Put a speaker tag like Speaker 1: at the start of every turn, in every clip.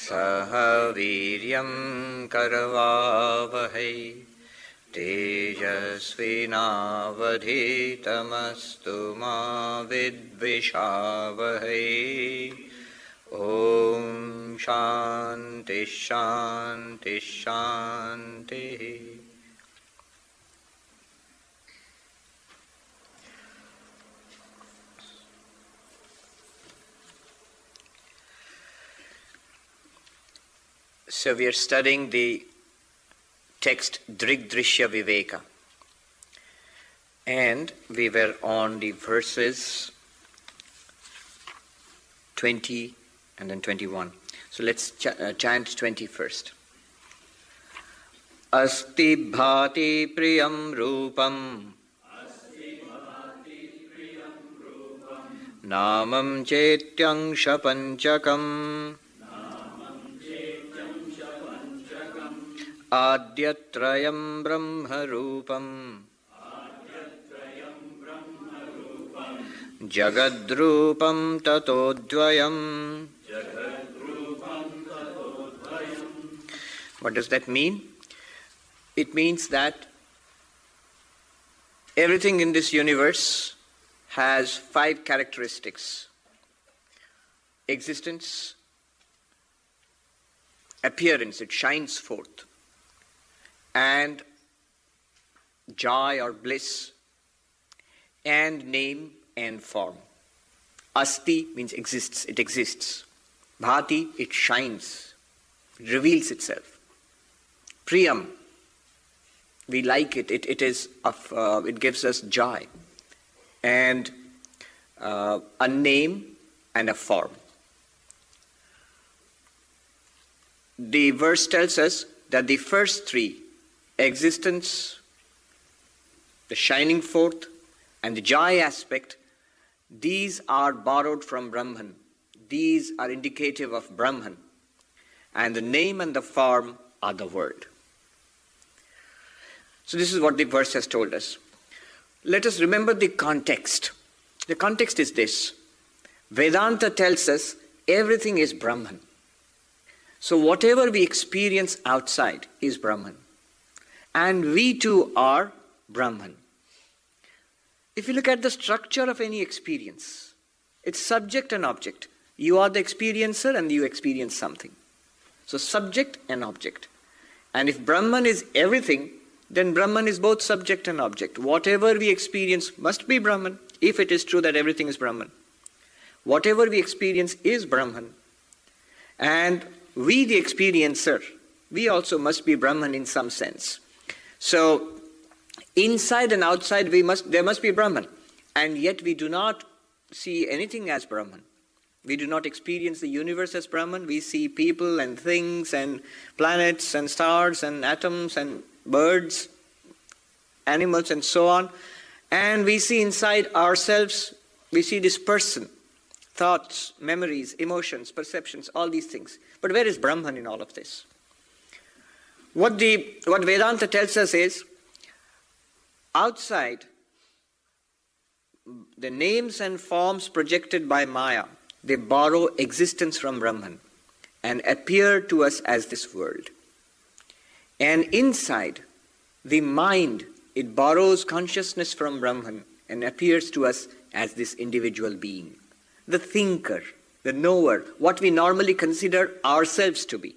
Speaker 1: Saha viryam karvavahai tejasvinavadhitamastu ma vidvishavahai. Om Shanti Shanti Shanti. So we are studying the text Drigdrishya Viveka, and we were on the verses 20 and then 21. So let's chant 20 first. Asti bhati priyam rupam namam chetyang shapanchakam Adyatrayam brahma rupam Jagadrupam tatodvayam. What does that mean? It means that everything in this universe has 5 characteristics: existence, appearance, it shines forth, and joy or bliss, and name and form. Asti means exists, it exists. Bhati, it shines, it reveals itself. Priyam, we like it, it gives us joy. And a name and a form. The verse tells us that the first 3, existence, the shining forth, and the joy aspect, these are borrowed from Brahman. These are indicative of Brahman. And the name and the form are the word. So this is what the verse has told us. Let us remember the context. The context is this. Vedanta tells us everything is Brahman. So whatever we experience outside is Brahman. And we too are Brahman. If you look at the structure of any experience, it's subject and object. You are the experiencer and you experience something. So subject and object. And if Brahman is everything, then Brahman is both subject and object. Whatever we experience must be Brahman, if it is true that everything is Brahman. Whatever we experience is Brahman. And we, the experiencer, we also must be Brahman in some sense. So, inside and outside there must be Brahman. And yet we do not see anything as Brahman. We do not experience the universe as Brahman. We see people and things and planets and stars and atoms and birds, animals and so on. And we see inside ourselves, we see this person, thoughts, memories, emotions, perceptions, all these things. But where is Brahman in all of this? What Vedanta tells us is, outside, the names and forms projected by Maya, they borrow existence from Brahman and appear to us as this world. And inside, the mind, it borrows consciousness from Brahman and appears to us as this individual being. The thinker, the knower, what we normally consider ourselves to be.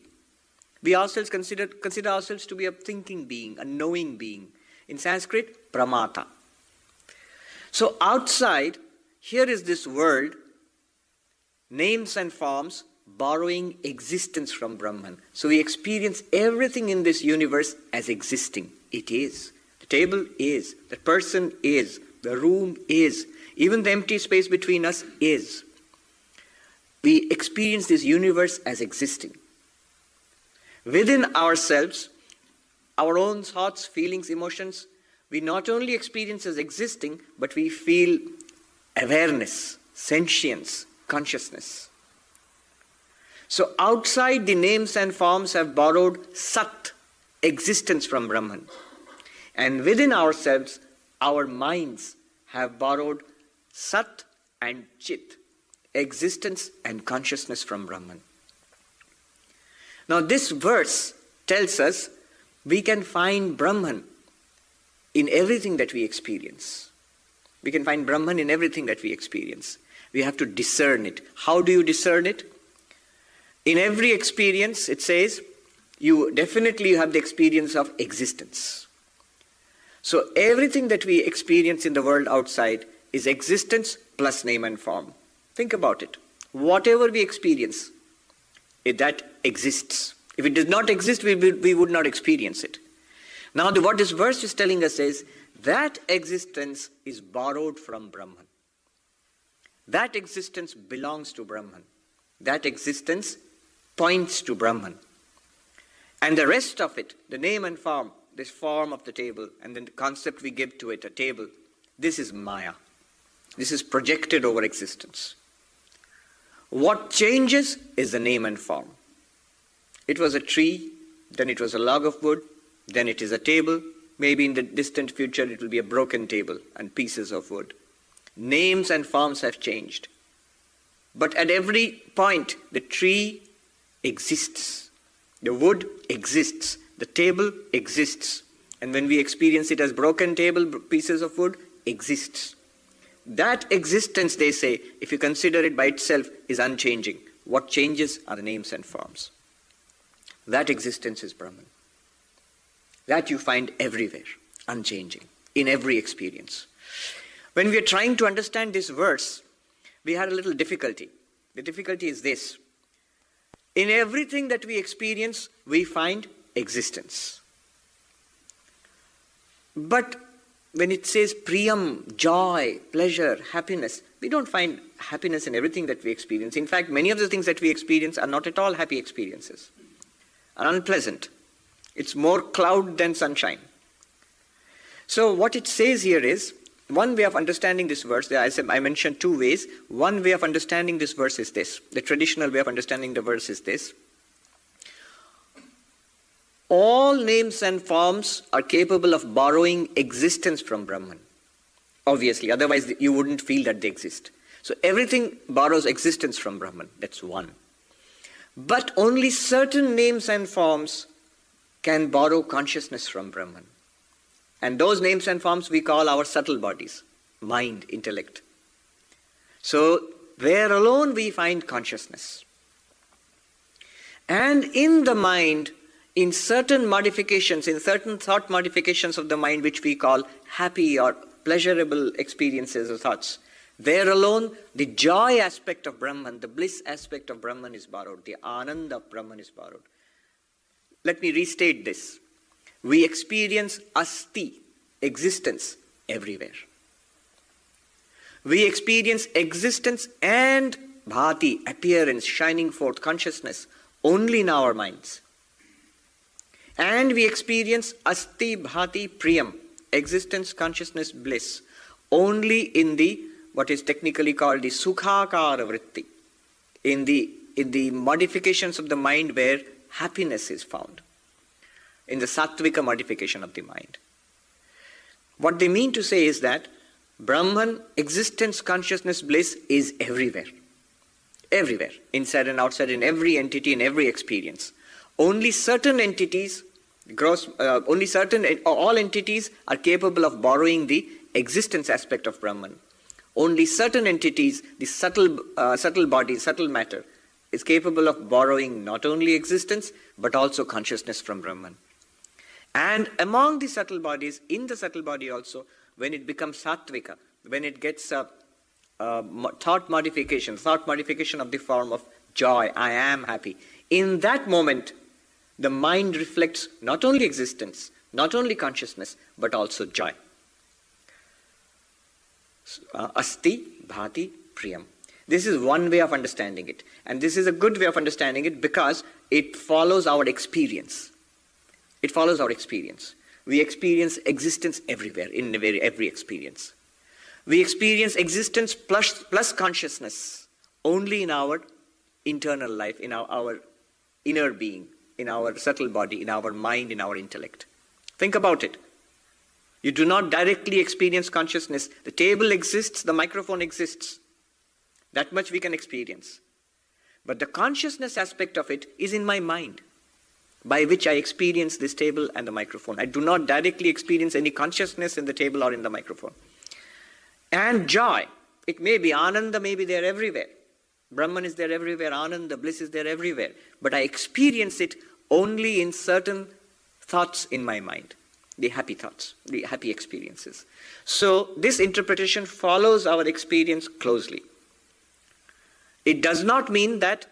Speaker 1: We ourselves consider ourselves to be a thinking being, a knowing being. In Sanskrit, pramata. So outside, here is this world, names and forms, borrowing existence from Brahman. So we experience everything in this universe as existing. It is. The table is. The person is. The room is. Even the empty space between us is. We experience this universe as existing. Within ourselves, our own thoughts, feelings, emotions, we not only experience as existing, but we feel awareness, sentience, consciousness. So outside, the names and forms have borrowed Sat, existence from Brahman. And within ourselves, our minds have borrowed Sat and Chit, existence and consciousness from Brahman. Now this verse tells us we can find Brahman in everything that we experience. We can find Brahman in everything that we experience. We have to discern it. How do you discern it? In every experience, it says, you definitely have the experience of existence. So everything that we experience in the world outside is existence plus name and form. Think about it. Whatever we experience, that exists. If it does not exist, we would not experience it. Now what this verse is telling us is that existence is borrowed from Brahman. That existence belongs to Brahman. That existence points to Brahman. And the rest of it, the name and form, this form of the table, and then the concept we give to it, a table, this is Maya. This is projected over existence. What changes is the name and form. It was a tree, then it was a log of wood, then it is a table. Maybe in the distant future it will be a broken table and pieces of wood. Names and forms have changed. But at every point, the tree exists. The wood exists. The table exists. And when we experience it as broken table, pieces of wood, exists. That existence, they say, if you consider it by itself, is unchanging. What changes are the names and forms. That existence is Brahman. That you find everywhere, unchanging, in every experience. When we are trying to understand this verse, we had a little difficulty. The difficulty is this. In everything that we experience, we find existence. But when it says priyam, joy, pleasure, happiness, we don't find happiness in everything that we experience. In fact, many of the things that we experience are not at all happy experiences, are unpleasant. It's more cloud than sunshine. So what it says here is, one way of understanding this verse, I mentioned two ways. One way of understanding this verse is this. The traditional way of understanding the verse is this. All names and forms are capable of borrowing existence from Brahman. Obviously, otherwise you wouldn't feel that they exist. So everything borrows existence from Brahman. That's one. But only certain names and forms can borrow consciousness from Brahman. And those names and forms we call our subtle bodies, mind, intellect. So there alone we find consciousness. And in the mind, in certain modifications, in certain thought modifications of the mind which we call happy or pleasurable experiences or thoughts, there alone the joy aspect of Brahman, the bliss aspect of Brahman is borrowed, the ananda of Brahman is borrowed. Let me restate this. We experience asti, existence, everywhere. We experience existence and bhati, appearance, shining forth, consciousness, only in our minds. And we experience asti, bhati, priyam, existence, consciousness, bliss, only in the, what is technically called the sukhakara vritti, in the modifications of the mind where happiness is found. In the sattvika modification of the mind. What they mean to say is that Brahman, existence, consciousness, bliss is everywhere. Everywhere. Inside and outside, in every entity, in every experience. Only certain entities, all entities are capable of borrowing the existence aspect of Brahman. Only certain entities, the subtle body, subtle matter, is capable of borrowing not only existence, but also consciousness from Brahman. And among the subtle bodies, in the subtle body also, when it becomes sattvika, when it gets thought modification of the form of joy, I am happy, in that moment, the mind reflects not only existence, not only consciousness, but also joy. Asti, bhati, priyam. This is one way of understanding it. And this is a good way of understanding it because it follows our experience. It follows our experience. We experience existence everywhere, in every experience. We experience existence plus consciousness only in our internal life, in our inner being, in our subtle body, in our mind, in our intellect. Think about it. You do not directly experience consciousness. The table exists, the microphone exists. That much we can experience. But the consciousness aspect of it is in my mind. by which I experience this table and the microphone. I do not directly experience any consciousness in the table or in the microphone. And joy. It may be Ananda, may be there everywhere. Brahman is there everywhere, Ananda, bliss is there everywhere. But I experience it only in certain thoughts in my mind. The happy thoughts, the happy experiences. So this interpretation follows our experience closely. It does not mean that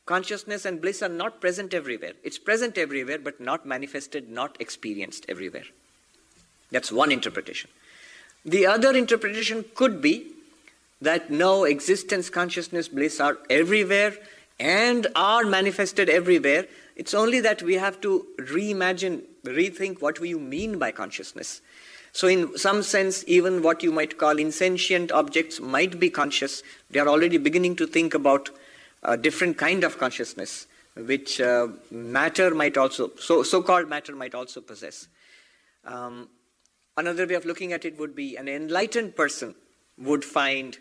Speaker 1: consciousness and bliss are not present everywhere. It's present everywhere, but not manifested, not experienced everywhere. That's one interpretation. The other interpretation could be that no, existence, consciousness, bliss are everywhere and are manifested everywhere. It's only that we have to reimagine, rethink what you mean by consciousness. So in some sense, even what you might call insentient objects might be conscious. They are already beginning to think about a different kind of consciousness, which matter might also, so-called matter might also possess. Another way of looking at it would be an enlightened person would find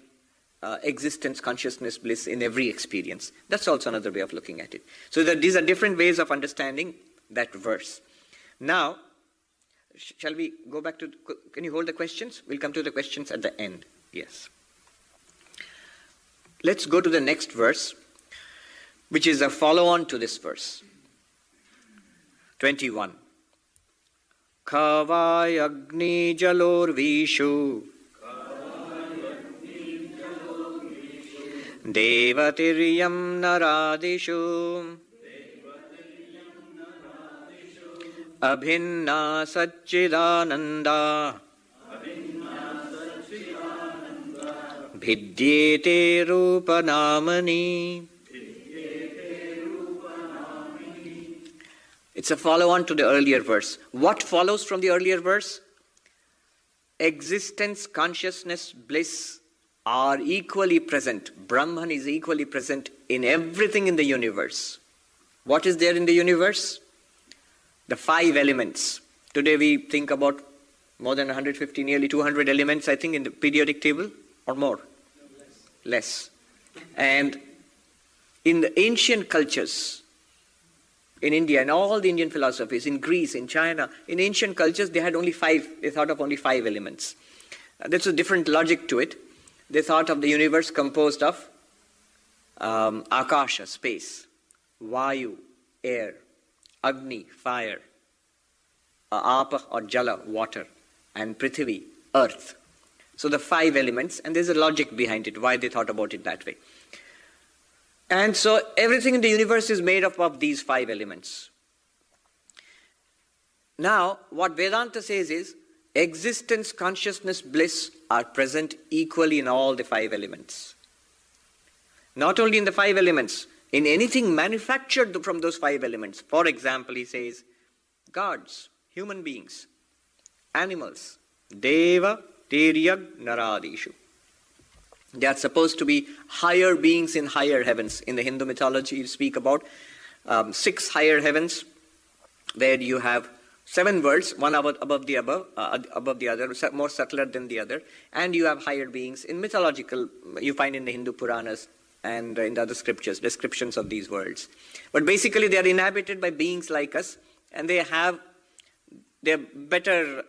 Speaker 1: existence, consciousness, bliss in every experience. That's also another way of looking at it. So these are different ways of understanding that verse. Now, shall we go back to, can you hold the questions? We'll come to the questions at the end. Yes. Let's go to the next verse, which is a follow-on to this verse. 21. Kavai agni jalor vishu Devatiryam naradishu Abhinna Satchidananda Bhidyete Rupanamani. It's a follow-on to the earlier verse. What follows from the earlier verse? Existence, consciousness, bliss are equally present. Brahman is equally present in everything in the universe. What is there in the universe? The 5 elements. Today we think about more than 150, nearly 200 elements, I think, in the periodic table, or more? Less. And in the ancient cultures, in India, and all the Indian philosophies, in Greece, in China, in ancient cultures, they had only 5, they thought of only 5 elements. There's a different logic to it. They thought of the universe composed of Akasha, space, Vayu, air, Agni, fire, Apa or Jala, water, and Prithvi, earth. So the 5 elements, and there's a logic behind it, why they thought about it that way. And so everything in the universe is made up of these 5 elements. Now, what Vedanta says is, existence, consciousness, bliss are present equally in all the 5 elements. Not only in the 5 elements, in anything manufactured from those 5 elements. For example, he says, gods, human beings, animals, Deva, Tiryag, Naradishu. They are supposed to be higher beings in higher heavens. In the Hindu mythology, you speak about 6 higher heavens, where you have 7 worlds, one above the other, more subtler than the other, and you have higher beings. In mythological, you find in the Hindu Puranas and in the other scriptures, descriptions of these worlds. But basically they are inhabited by beings like us, and they're better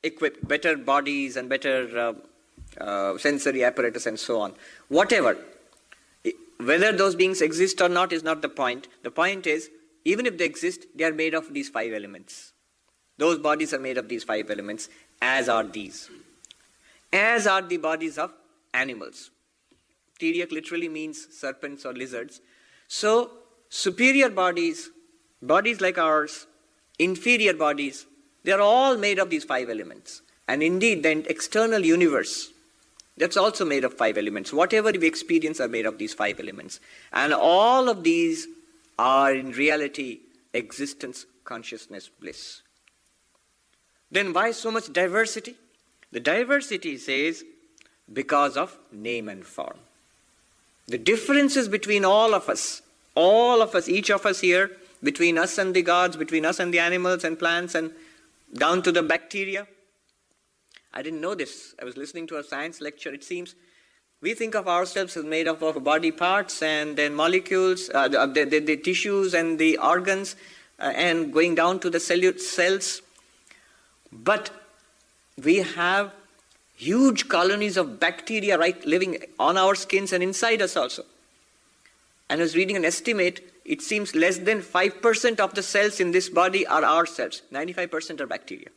Speaker 1: equipped, better bodies and better sensory apparatus and so on. Whatever, whether those beings exist or not is not the point. The point is, even if they exist, they are made of these 5 elements. Those bodies are made of these 5 elements, as are these. As are the bodies of animals. Tiryak literally means serpents or lizards. So, superior bodies, bodies like ours, inferior bodies, they are all made of these 5 elements. And indeed, the external universe, that's also made of 5 elements. Whatever we experience are made of these 5 elements. And all of these are in reality existence, consciousness, bliss. Then why so much diversity? The diversity says because of name and form. The differences between all of us, each of us here, between us and the gods, between us and the animals and plants and down to the bacteria. I didn't know this. I was listening to a science lecture. It seems we think of ourselves as made up of body parts and then molecules, the tissues and the organs, and going down to the cells. But we have huge colonies of bacteria living on our skins and inside us also. And I was reading an estimate, it seems less than 5% of the cells in this body are our cells. 95% are bacteria.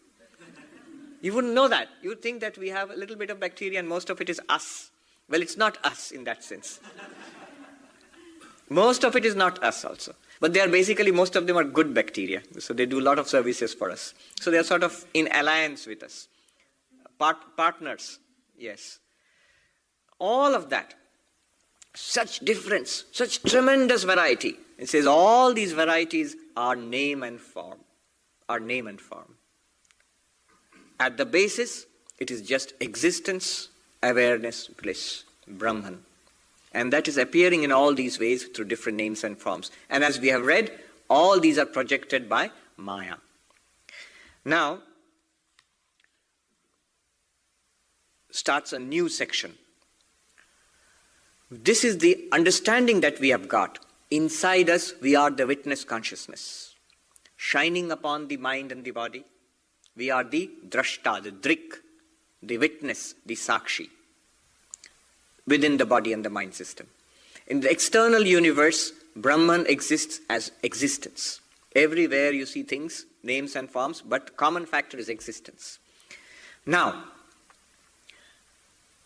Speaker 1: You wouldn't know that. You would think that we have a little bit of bacteria and most of it is us. Well, it's not us in that sense. Most of it is not us also. But they are basically, most of them are good bacteria. So they do a lot of services for us. So they are sort of in alliance with us. Partners, yes. All of that. Such difference, such tremendous variety. It says all these varieties are name and form. Are name and form. At the basis, it is just existence, awareness, bliss, Brahman. And that is appearing in all these ways through different names and forms. And as we have read, all these are projected by Maya. Now, starts a new section. This is the understanding that we have got. Inside us, we are the witness consciousness, shining upon the mind and the body. We are the drashta, the drik, the witness, the sakshi, within the body and the mind system. In the external universe, Brahman exists as existence. Everywhere you see things, names and forms, but common factor is existence. Now,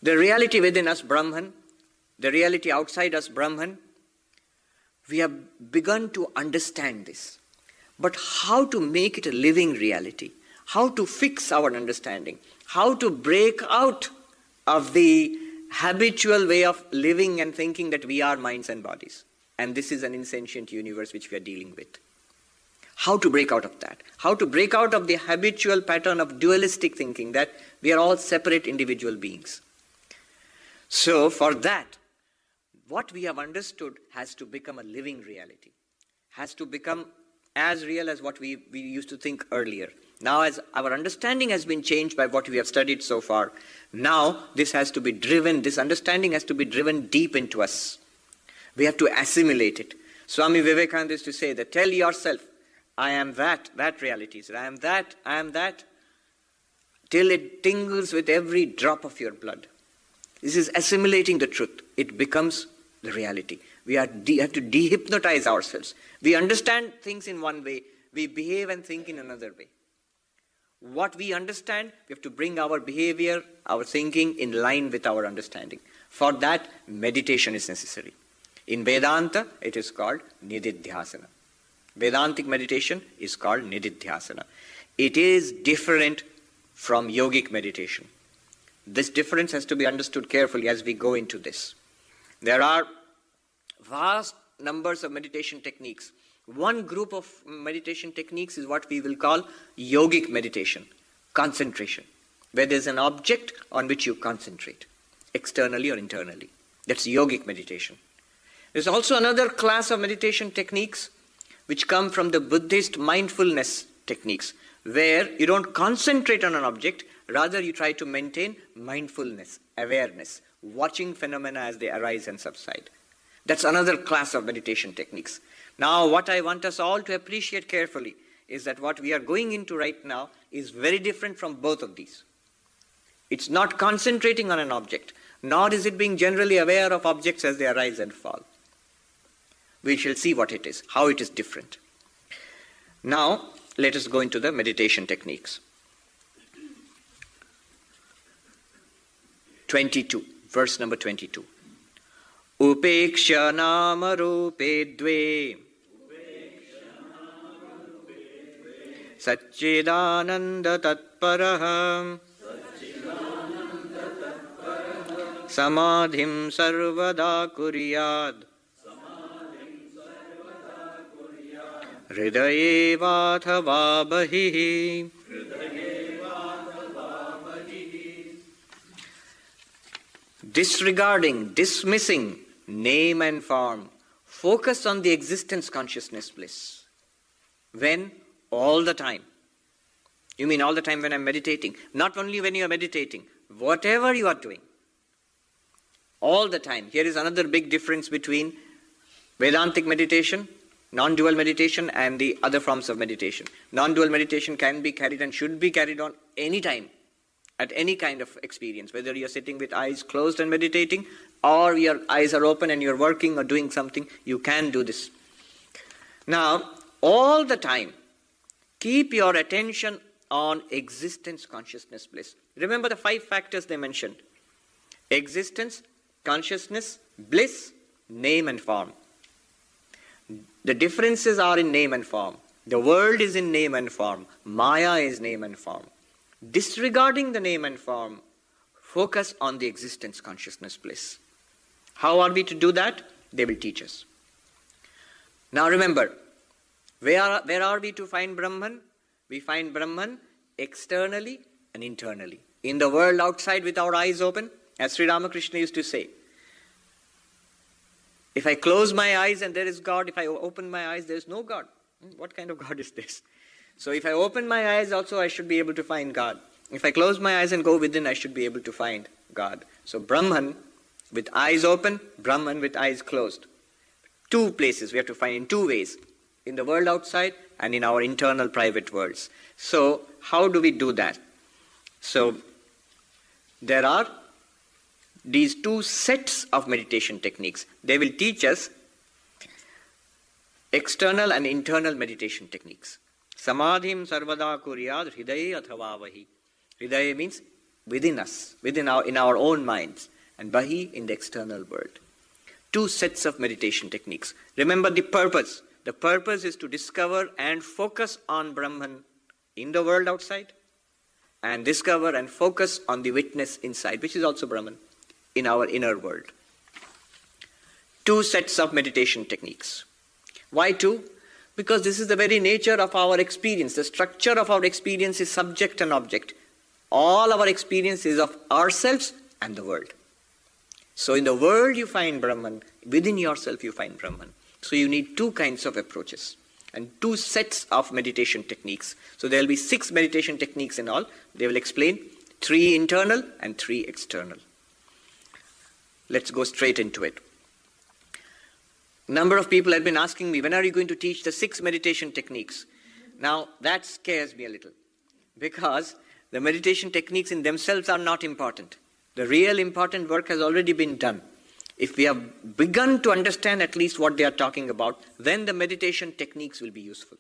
Speaker 1: the reality within us, Brahman, the reality outside us, Brahman, we have begun to understand this. But how to make it a living reality? How to fix our understanding? How to break out of the habitual way of living and thinking that we are minds and bodies. And this is an insentient universe which we are dealing with. How to break out of that? How to break out of the habitual pattern of dualistic thinking that we are all separate individual beings. So for that, what we have understood has to become a living reality. Has to become as real as what we used to think earlier. Now as our understanding has been changed by what we have studied so far, now this has to be driven, this understanding has to be driven deep into us. We have to assimilate it. Swami Vivekananda used to say that, tell yourself, I am that reality is. I am that, till it tingles with every drop of your blood. This is assimilating the truth. It becomes the reality. We have to dehypnotize ourselves. We understand things in one way, we behave and think in another way. What we understand, we have to bring our behavior, our thinking in line with our understanding. For that, meditation is necessary. In Vedanta, it is called Nididhyasana. Vedantic meditation is called Nididhyasana. It is different from yogic meditation. This difference has to be understood carefully as we go into this. There are vast numbers of meditation techniques. One group of meditation techniques is what we will call yogic meditation, concentration, where there's an object on which you concentrate, externally or internally. That's yogic meditation. There's also another class of meditation techniques which come from the Buddhist mindfulness techniques, where you don't concentrate on an object, rather you try to maintain mindfulness, awareness, watching phenomena as they arise and subside. That's another class of meditation techniques. Now, what I want us all to appreciate carefully is that what we are going into right now is very different from both of these. It's not concentrating on an object, nor is it being generally aware of objects as they arise and fall. We shall see what it is, how it is different. Now, let us go into the meditation techniques. 22, verse number 22. Upeksha nama rupe dve Satchidananda tatparaham Samadhim sarvada kuryad Hridaye vathava bahihi. Disregarding, dismissing name and form, focus on the existence consciousness bliss. When? All the time. You mean all the time when I'm meditating? Not only when you are meditating, whatever you are doing. All the time. Here is another big difference between Vedantic meditation Non-dual meditation and the other forms of meditation. Non-dual meditation can be carried and should be carried on any time, at any kind of experience, whether you're sitting with eyes closed and meditating, or your eyes are open and you're working or doing something, you can do this. Now, all the time, keep your attention on existence, consciousness, bliss. Remember the 5 factors they mentioned. Existence, consciousness, bliss, name and form. The differences are in name and form. The world is in name and form. Maya is name and form. Disregarding the name and form, focus on the existence, consciousness, bliss. How are we to do that? They will teach us. Now remember, where are we to find Brahman? We find Brahman externally and internally. In the world outside with our eyes open, as Sri Ramakrishna used to say, if I close my eyes and there is God, if I open my eyes, there is no God. What kind of God is this? So if I open my eyes also, I should be able to find God. If I close my eyes and go within, I should be able to find God. So Brahman with eyes open, Brahman with eyes closed. 2 places we have to find in 2 ways. In the world outside and in our internal private worlds. So how do we do that? So there are these 2 sets of meditation techniques. They will teach us external and internal meditation techniques. Samadhim sarvada kuryad hridaye athava vahi. Hridaye means within us, in our own minds, and vahi in the external world. 2 sets of meditation techniques. Remember the purpose. The purpose is to discover and focus on Brahman in the world outside, and discover and focus on the witness inside, which is also Brahman, in our inner world. 2 sets of meditation techniques. Why 2? Because this is the very nature of our experience. The structure of our experience is subject and object. All our experience is of ourselves and the world. So in the world you find Brahman, within yourself you find Brahman. So you need 2 kinds of approaches and 2 sets of meditation techniques. So there will be 6 meditation techniques in all. They will explain 3 internal and 3 external. Let's go straight into it. Number of people have been asking me, when are you going to teach the 6 meditation techniques? Now that scares me a little, because the meditation techniques in themselves are not important. The real important work has already been done. If we have begun to understand at least what they are talking about, then the meditation techniques will be useful.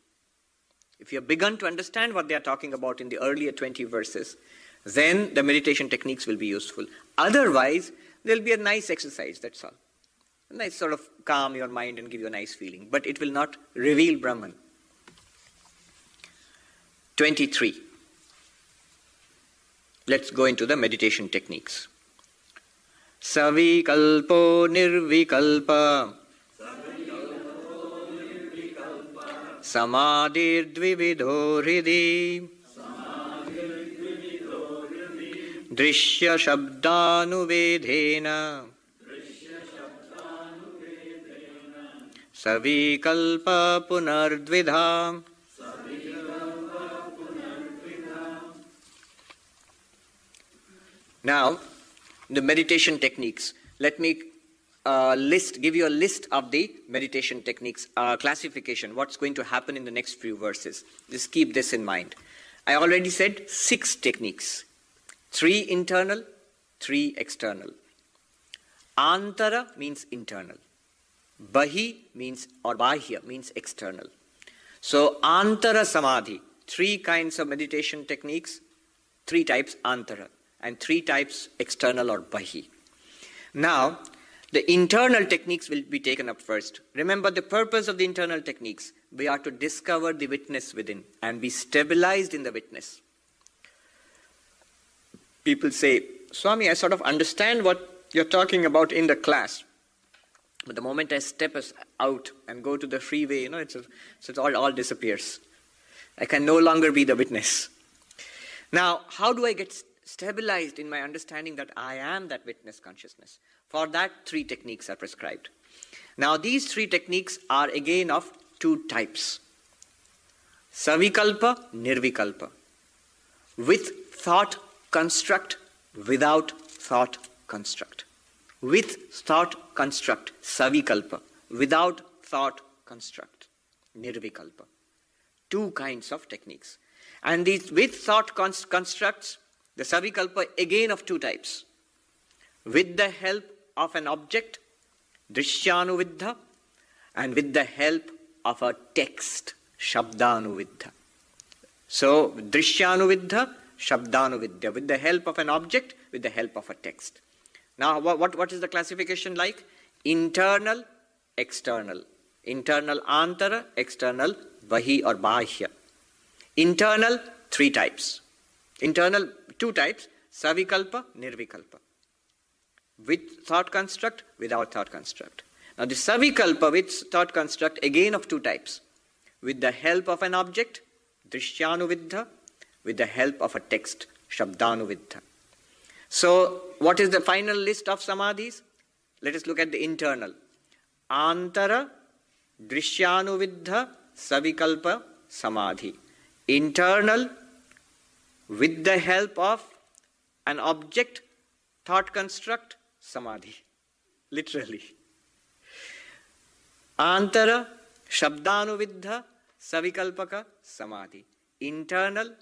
Speaker 1: If you have begun to understand what they are talking about in the earlier 20 verses, then the meditation techniques will be useful. Otherwise, there will be a nice exercise, that's all. A nice sort of calm your mind and give you a nice feeling. But it will not reveal Brahman. 23. Let's go into the meditation techniques. Savikalpo nirvikalpa Samadhir dvividho hridi Drishya shabdanuvedhena Savikalpa punardvidha. Now, the meditation techniques. Let me give you a list of the meditation techniques, classification, what's going to happen in the next few verses. Just keep this in mind. I already said 6 techniques. 3 internal, 3 external. Antara means internal. Bahi means, or bahya means external. So, antara samadhi, 3 kinds of meditation techniques, 3 types antara, and 3 types external or bahi. Now, the internal techniques will be taken up first. Remember the purpose of the internal techniques. We are to discover the witness within and be stabilized in the witness. People say, Swami, I sort of understand what you're talking about in the class. But the moment I step out and go to the freeway, it all disappears. I can no longer be the witness. Now, how do I get stabilized in my understanding that I am that witness consciousness? For that, 3 techniques are prescribed. Now, these 3 techniques are again of 2 types. Savikalpa, nirvikalpa. With thought construct, without thought construct. With thought construct, savikalpa. Without thought construct. nirvikalpa. Two kinds of techniques. And these with thought constructs, the savikalpa again of two types. With the help of an object, drishyanuviddha, and with the help of a text, shabdanuviddha. So, drishyanuviddha, shabdanuviddha, with the help of an object, with the help of a text. Now, what is the classification like? Internal, external. Internal antara, external vahi or bahya. Internal, three types. Internal, two types, savikalpa, nirvikalpa. With thought construct, without thought construct. Now the savikalpa with thought construct again of two types. With the help of an object, drishyanuviddha, with the help of a text, shabdanuviddha. So what is the final list of samadhis? Let us look at the internal. Antara, drishyanuviddha, savikalpa, samadhi. Internal, with the help of an object, thought construct, samadhi. Literally. Antara, shabdanuviddha, savikalpaka, samadhi. Internal,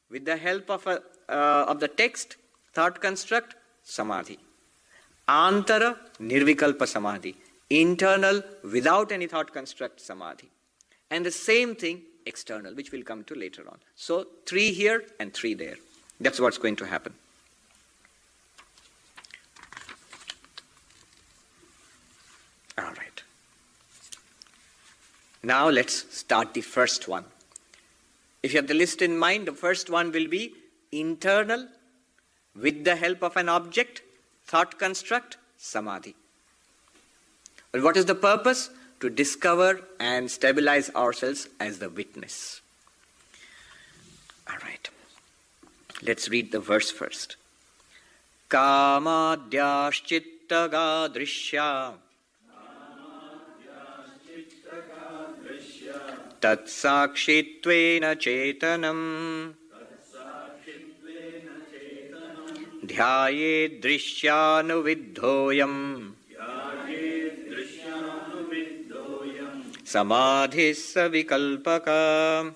Speaker 1: with the help of the text, thought construct, samadhi. Antara, nirvikalpa samadhi. Internal, without any thought construct, samadhi. And the same thing, external, which we'll come to later on. So, 3 here and 3 there. That's what's going to happen. All right. Now let's start the first one. If you have the list in mind, the first one will be internal, with the help of an object, thought construct, samadhi. Well, what is the purpose? To discover and stabilize ourselves as the witness. All right. Let's read the verse first. Kamadhyashchittaga drishya tat sakshitvena chetanam dhyaye drishyanuviddhoyam samadhi savikalpaka.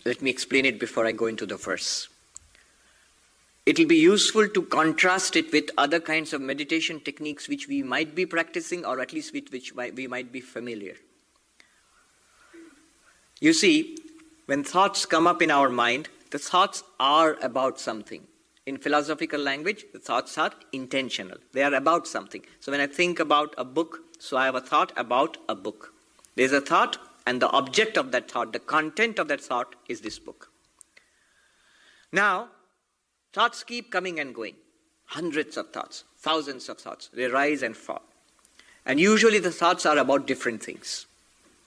Speaker 1: Let me explain it before I go into the verse. It will be useful to contrast it with other kinds of meditation techniques which we might be practicing, or at least with which we might be familiar. You see, when thoughts come up in our mind, the thoughts are about something. In philosophical language, the thoughts are intentional. They are about something. So when I think about a book, so I have a thought about a book. There's a thought, and the object of that thought, the content of that thought is this book. Now, thoughts keep coming and going. Hundreds of thoughts, thousands of thoughts. They rise and fall. And usually the thoughts are about different things.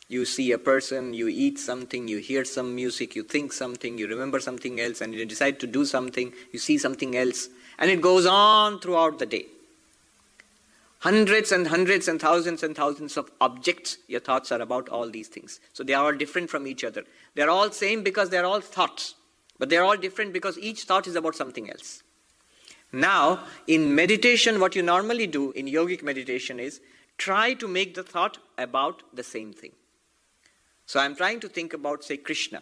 Speaker 1: You see a person, you eat something, you hear some music, you think something, you remember something else, and you decide to do something, you see something else, and it goes on throughout the day. Hundreds and thousands of objects, your thoughts are about all these things. So they are all different from each other. They are all same because they are all thoughts. But they are all different because each thought is about something else. Now, in meditation, what you normally do in yogic meditation is try to make the thought about the same thing. So I'm trying to think about, say, Krishna.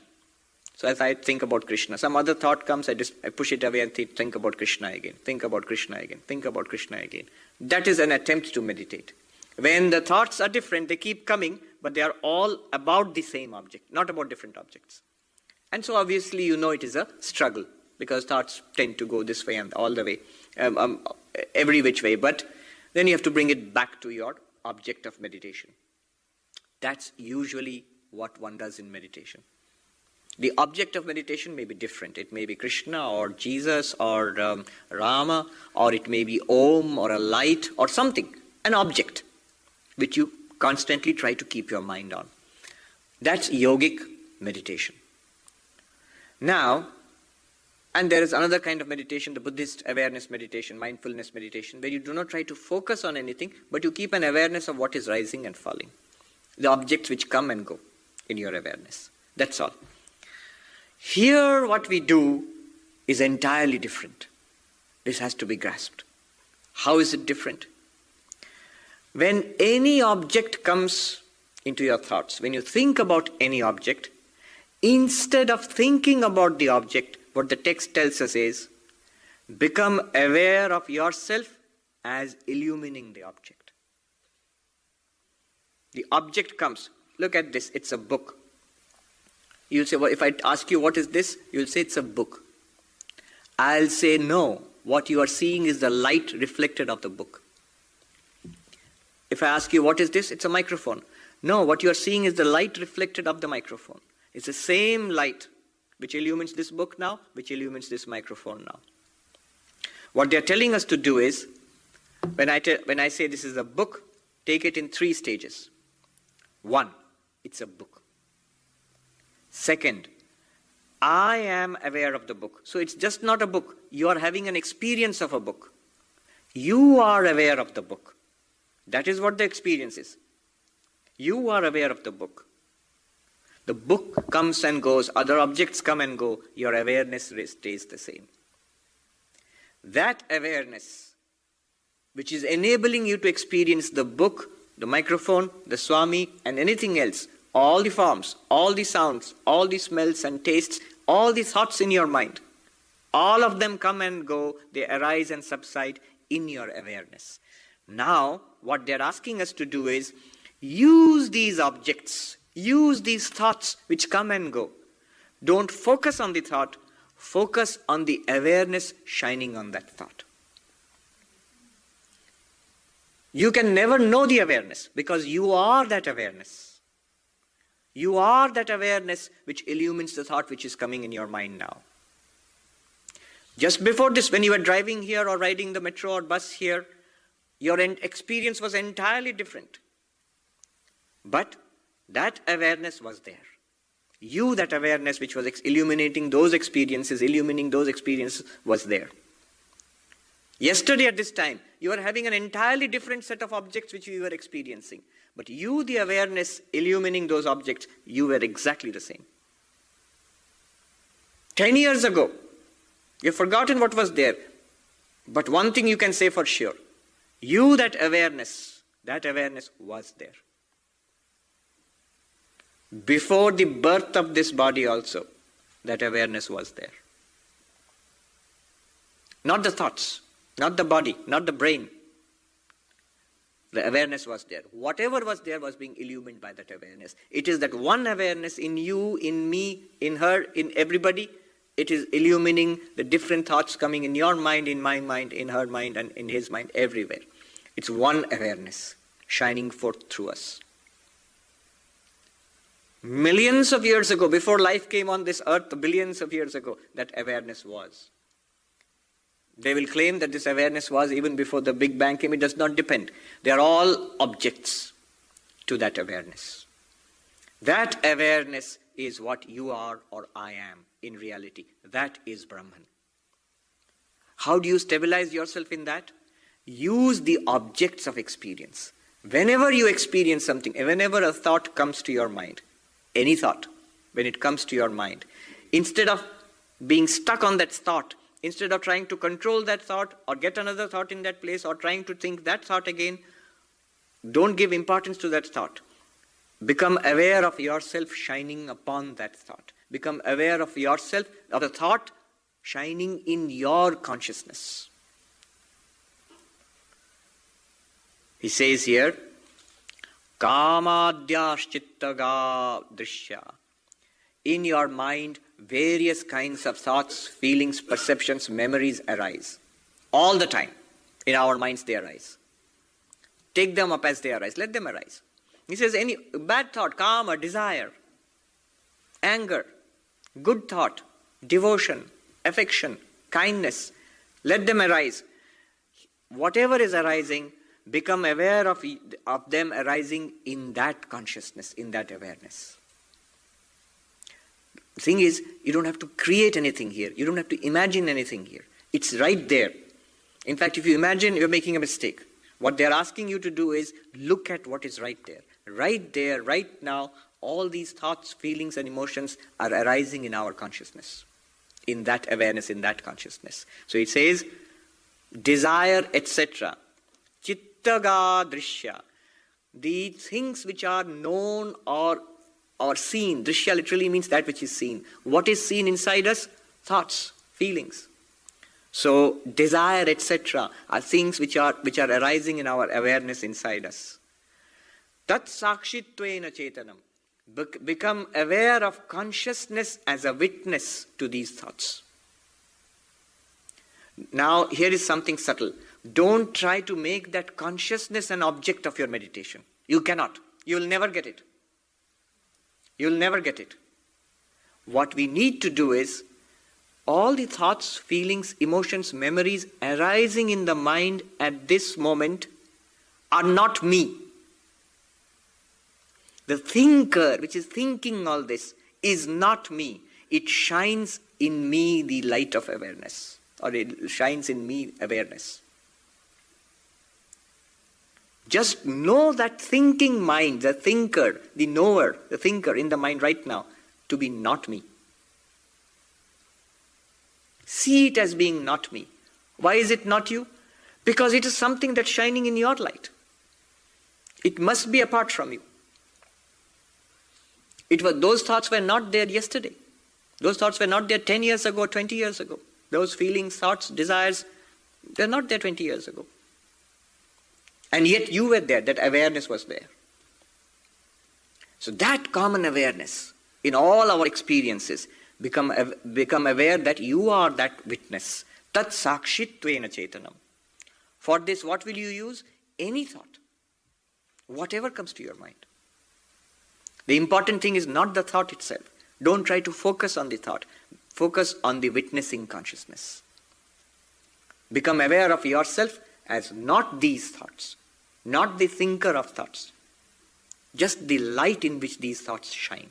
Speaker 1: So as I think about Krishna, some other thought comes, I push it away and think about Krishna again, think about Krishna again, think about Krishna again. That is an attempt to meditate. When the thoughts are different, they keep coming, but they are all about the same object, not about different objects. And so obviously you know it is a struggle, because thoughts tend to go this way and all the way, every which way. But then you have to bring it back to your object of meditation. That's usually what one does in meditation. The object of meditation may be different. It may be Krishna or Jesus or Rama, or it may be Om or a light or something, an object which you constantly try to keep your mind on. That's yogic meditation. Now, and there is another kind of meditation, the Buddhist awareness meditation, mindfulness meditation, where you do not try to focus on anything, but you keep an awareness of what is rising and falling. The objects which come and go in your awareness. That's all. Here what we do is entirely different. This has to be grasped. How is it different? When any object comes into your thoughts, when you think about any object, instead of thinking about the object, what the text tells us is, become aware of yourself as illumining the object. The object comes. Look at this, it's a book. You'll say, well, if I ask you what is this, you'll say it's a book. I'll say no, what you are seeing is the light reflected of the book. If I ask you what is this, it's a microphone. No, what you are seeing is the light reflected of the microphone. It's the same light which illumines this book now, which illumines this microphone now. What they're telling us to do is, when I say this is a book, take it in 3 stages. 1, it's a book. Second, I am aware of the book. So it's just not a book. You are having an experience of a book. You are aware of the book. That is what the experience is. You are aware of the book. The book comes and goes, other objects come and go, your awareness stays the same. That awareness, which is enabling you to experience the book, the microphone, the Swami, and anything else, all the forms, all the sounds, all the smells and tastes, all the thoughts in your mind, all of them come and go, they arise and subside in your awareness. Now, what they're asking us to do is, use these objects, use these thoughts which come and go. Don't focus on the thought, focus on the awareness shining on that thought. You can never know the awareness because you are that awareness. You are that awareness which illumines the thought which is coming in your mind now. Just before this, when you were driving here or riding the metro or bus here, your experience was entirely different. But that awareness was there. You, that awareness which was illuminating those experiences, was there. Yesterday at this time, you were having an entirely different set of objects which you were experiencing. But you, the awareness illumining those objects, you were exactly the same. 10 years ago, you've forgotten what was there. But one thing you can say for sure. You, that awareness was there. Before the birth of this body also, that awareness was there. Not the thoughts, not the body, not the brain. The awareness was there. Whatever was there was being illumined by that awareness. It is that one awareness in you, in me, in her, in everybody. It is illumining the different thoughts coming in your mind, in my mind, in her mind, and in his mind, everywhere. It's one awareness shining forth through us. Millions of years ago, before life came on this earth, billions of years ago, that awareness was. They will claim that this awareness was even before the Big Bang came. It does not depend. They are all objects to that awareness. That awareness is what you are or I am in reality. That is Brahman. How do you stabilize yourself in that? Use the objects of experience. Whenever you experience something, whenever a thought comes to your mind, any thought, when it comes to your mind, instead of being stuck on that thought, instead of trying to control that thought or get another thought in that place or trying to think that thought again, don't give importance to that thought. Become aware of yourself shining upon that thought. Become aware of yourself, of the thought shining in your consciousness. He says here, Kamadhyashchittaga drishya. In your mind, various kinds of thoughts, feelings, perceptions, memories arise. All the time. In our minds they arise. Take them up as they arise. Let them arise. He says any bad thought, kama, desire, anger, good thought, devotion, affection, kindness, let them arise. Whatever is arising, become aware of them arising in that consciousness, in that awareness. The thing is, you don't have to create anything here. You don't have to imagine anything here. It's right there. In fact, if you imagine, you're making a mistake. What they're asking you to do is look at what is right there. Right there, right now, all these thoughts, feelings, and emotions are arising in our consciousness. In that awareness, in that consciousness. So it says, desire, etc. Chitta chittaga drishya. The things which are known or seen. Drishya literally means that which is seen. What is seen inside us? Thoughts, feelings. So desire, etc. are things which are arising in our awareness inside us. Tat sakshittvena chetanam. Become aware of consciousness as a witness to these thoughts. Now here is something subtle. Don't try to make that consciousness an object of your meditation. You cannot. You will never get it. You will never get it. What we need to do is, all the thoughts, feelings, emotions, memories arising in the mind at this moment are not me. The thinker, which is thinking all this, is not me. It shines in me the light of awareness, or it shines in me awareness. Just know that thinking mind, the thinker, the knower, the thinker in the mind right now, to be not me. See it as being not me. Why is it not you? Because it is something that's shining in your light. It must be apart from you. Those thoughts were not there yesterday. Those thoughts were not there 10 years ago, 20 years ago. Those feelings, thoughts, desires, they're not there 20 years ago. And yet you were there, that awareness was there. So that common awareness in all our experiences, become aware that you are that witness. Tat sakshittvena chetanam. For this, what will you use? Any thought. Whatever comes to your mind. The important thing is not the thought itself. Don't try to focus on the thought. Focus on the witnessing consciousness. Become aware of yourself as not these thoughts, not the thinker of thoughts, just the light in which these thoughts shine.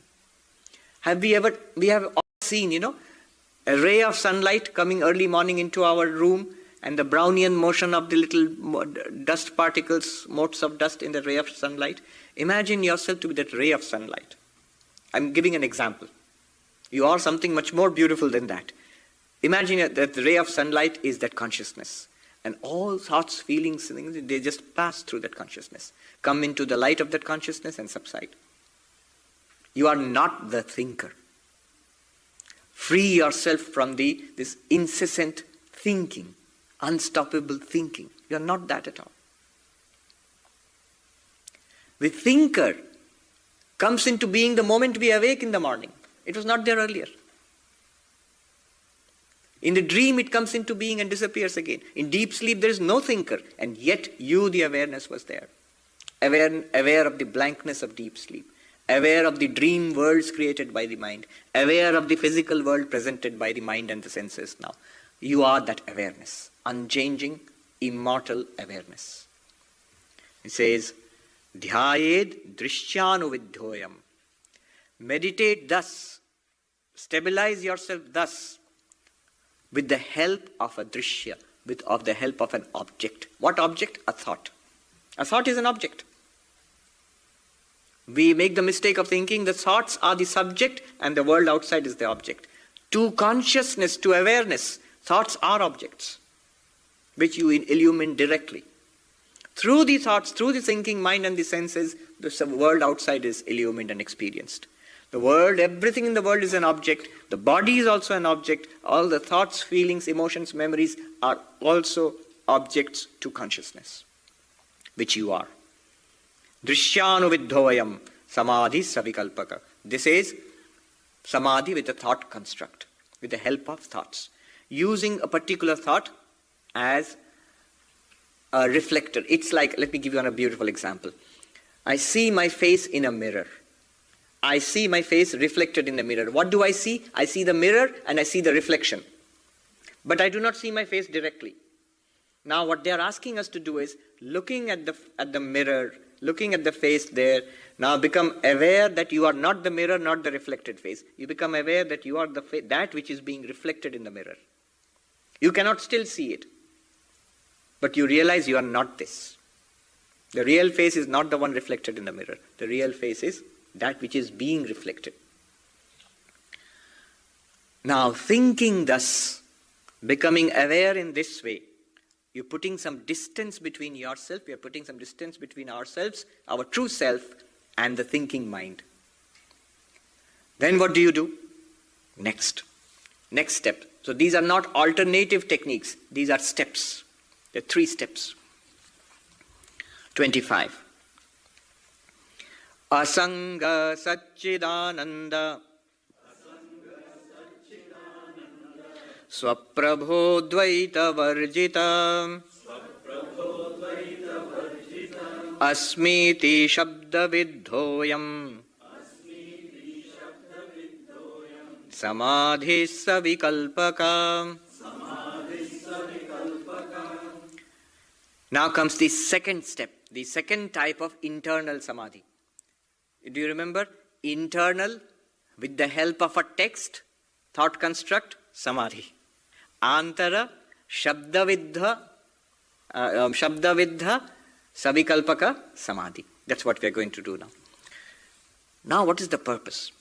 Speaker 1: We have all seen, a ray of sunlight coming early morning into our room, and the Brownian motion of the little dust particles, motes of dust in the ray of sunlight. Imagine yourself to be that ray of sunlight. I'm giving an example. You are something much more beautiful than that. Imagine that the ray of sunlight is that consciousness. And all thoughts, feelings, they just pass through that consciousness. Come into the light of that consciousness and subside. You are not the thinker. Free yourself from this incessant thinking, unstoppable thinking. You are not that at all. The thinker comes into being the moment we awake in the morning. It was not there earlier. In the dream it comes into being and disappears again. In deep sleep there is no thinker, and yet the awareness was there. Aware of the blankness of deep sleep. Aware of the dream worlds created by the mind. Aware of the physical world presented by the mind and the senses now. You are that awareness. Unchanging, immortal awareness. It says, Dhyayed drishyanuvidhoyam. Meditate thus. Stabilize yourself thus. With the help of a drishya. With the help of an object. What object? A thought. A thought is an object. We make the mistake of thinking the thoughts are the subject and the world outside is the object. To consciousness, to awareness, thoughts are objects which you illumine directly. Through the thoughts, through the thinking mind and the senses, the world outside is illumined and experienced. The world, everything in the world is an object. The body is also an object. All the thoughts, feelings, emotions, memories are also objects to consciousness, which you are. Drishyanuvidhoyam samadhi savikalpaka. This is samadhi with a thought construct, with the help of thoughts. Using a particular thought as a reflector. It's like, let me give you a beautiful example. I see my face in a mirror. I see my face reflected in the mirror. What do I see? I see the mirror and I see the reflection. But I do not see my face directly. Now what they are asking us to do is, looking at the mirror, looking at the face there, now become aware that you are not the mirror, not the reflected face. You become aware that you are that which is being reflected in the mirror. You cannot still see it. But you realize you are not this. The real face is not the one reflected in the mirror. The real face is that which is being reflected. Now thinking thus, becoming aware in this way, You're putting some distance between yourself, you're putting some distance between ourselves, our true self, and the thinking mind. Then what do? Next step. So these are not alternative techniques, these are steps. There are 3 steps. 25. Asanga Satchidananda Swaprabho Dvaita Varjita Asmiti Shabda Vidhoyam Samadhi Savikalpaka. Now comes the second step, the second type of internal samadhi. Do you remember? Internal, with the help of a text, thought construct, samadhi. Antara, shabdavidha, savikalpaka, samadhi. That's what we are going to do now. Now what is the purpose?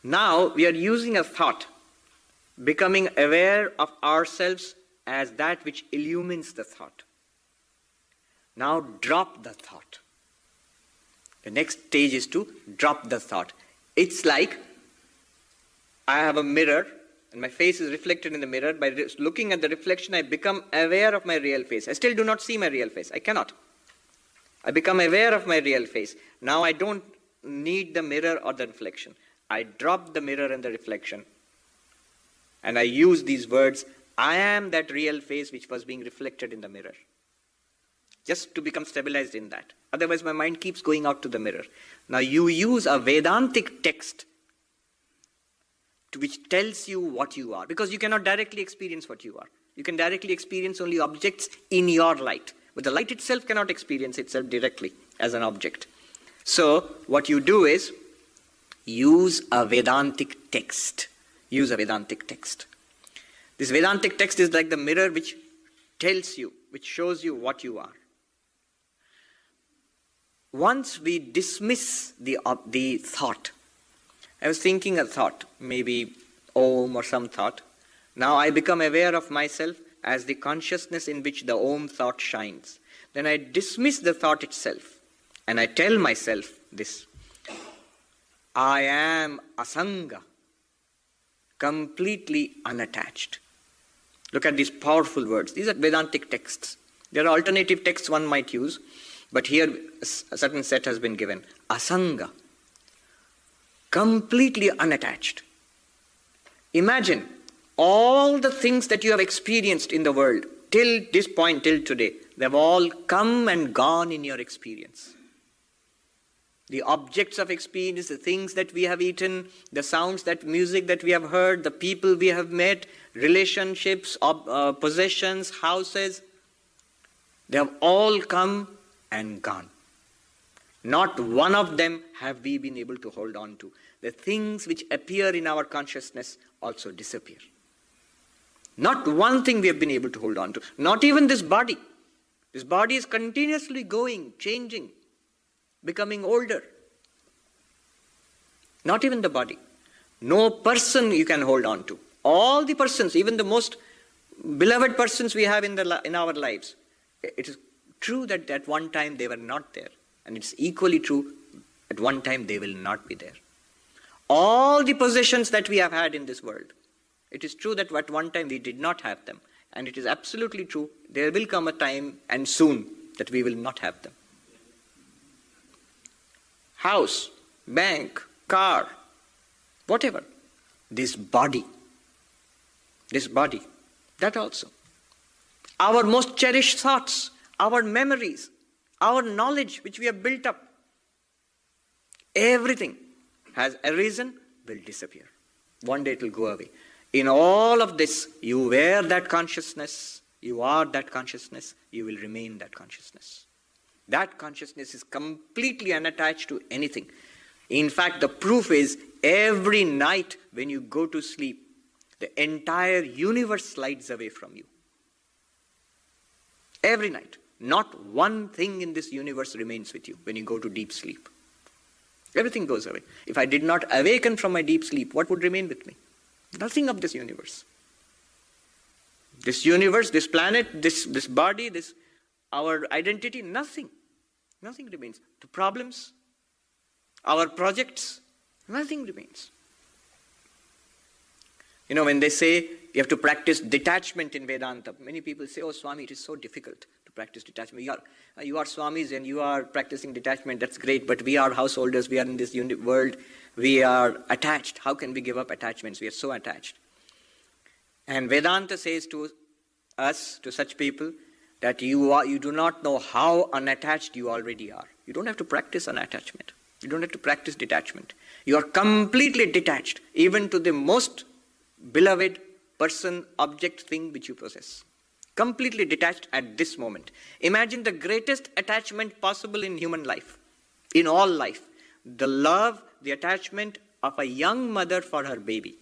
Speaker 1: Now we are using a thought, becoming aware of ourselves as that which illumines the thought. Now drop the thought. The next stage is to drop the thought. It's like I have a mirror and my face is reflected in the mirror. By looking at the reflection, I become aware of my real face. I still do not see my real face. I cannot. I become aware of my real face. Now I don't need the mirror or the reflection. I drop the mirror and the reflection. And I use these words, I am that real face which was being reflected in the mirror. Just to become stabilized in that. Otherwise my mind keeps going out to the mirror. Now you use a Vedantic text which tells you what you are. Because you cannot directly experience what you are. You can directly experience only objects in your light. But the light itself cannot experience itself directly as an object. So what you do is, use a Vedantic text. Use a Vedantic text. This Vedantic text is like the mirror which tells you, which shows you what you are. Once we dismiss the thought, I was thinking a thought, maybe Om or some thought. Now I become aware of myself as the consciousness in which the Om thought shines. Then I dismiss the thought itself and I tell myself this. I am Asanga, completely unattached. Look at these powerful words. These are Vedantic texts. There are alternative texts one might use, but here a certain set has been given. Asanga, completely unattached. Imagine all the things that you have experienced in the world till this point, till today. They've all come and gone in your experience. The objects of experience, the things that we have eaten, the sounds, that music that we have heard, the people we have met, relationships, possessions, houses, they have all come and gone. Not one of them have we been able to hold on to. The things which appear in our consciousness also disappear. Not one thing we have been able to hold on to. Not even this body. This body is continuously going, changing, becoming older. Not even the body. No person you can hold on to. All the persons, even the most beloved persons we have in our lives, it is true that at one time they were not there. And it's equally true, at one time they will not be there. All the possessions that we have had in this world, it is true that at one time we did not have them. And it is absolutely true, there will come a time, and soon, that we will not have them. House, bank, car, whatever. This body, that also. Our most cherished thoughts, our memories, our knowledge which we have built up, everything has arisen, will disappear. One day it will go away. In all of this, you wear that consciousness, you are that consciousness, you will remain that consciousness. That consciousness is completely unattached to anything. In fact, the proof is every night when you go to sleep, the entire universe slides away from you. Every night. Not one thing in this universe remains with you when you go to deep sleep. Everything goes away. If I did not awaken from my deep sleep, what would remain with me? Nothing of this universe. This universe, this planet, this body, this our identity, nothing. Nothing remains. The problems, our projects, nothing remains. When they say you have to practice detachment in Vedanta, many people say, oh Swami, it is so difficult to practice detachment. You are Swamis and you are practicing detachment, that's great, but we are householders, we are in this world, we are attached. How can we give up attachments? We are so attached. And Vedanta says to us, to such people, that you do not know how unattached you already are. You don't have to practice unattachment. You don't have to practice detachment. You are completely detached, even to the most beloved person, object, thing which you possess. Completely detached at this moment. Imagine the greatest attachment possible in human life, in all life. The love, the attachment of a young mother for her baby.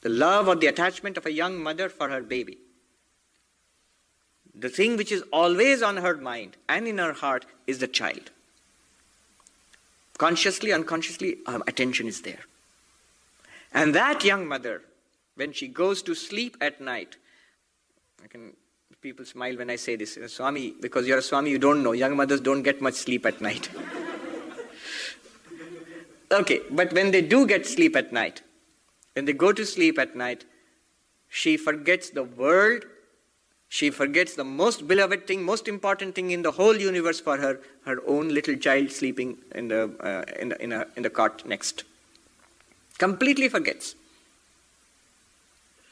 Speaker 1: The love or the attachment of a young mother for her baby. The thing which is always on her mind and in her heart is the child. Consciously, unconsciously, her attention is there. And that young mother, when she goes to sleep at night, people smile when I say this, Swami, because you're a Swami, you don't know, young mothers don't get much sleep at night. Okay, but when they do get sleep at night, when they go to sleep at night, she forgets the world, she forgets the most beloved thing, most important thing in the whole universe for her own little child sleeping in the cot next. Completely forgets.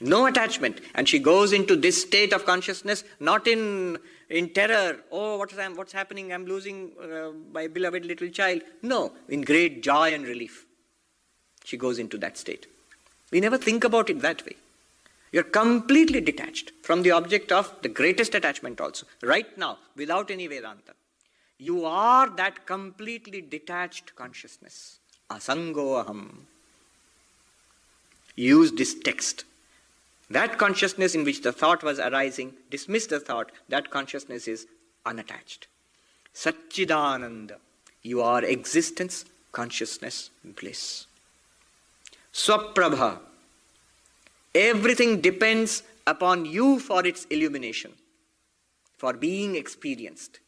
Speaker 1: No attachment. And she goes into this state of consciousness, not in terror. Oh, what's happening? I'm losing my beloved little child. No, in great joy and relief. She goes into that state. We never think about it that way. You're completely detached from the object of the greatest attachment also. Right now, without any Vedanta. You are that completely detached consciousness. Asango aham. Use this text. That consciousness in which the thought was arising, dismiss the thought, that consciousness is unattached. Satchidananda. You are existence, consciousness, bliss. Swaprabha. Everything depends upon you for its illumination, for being experienced.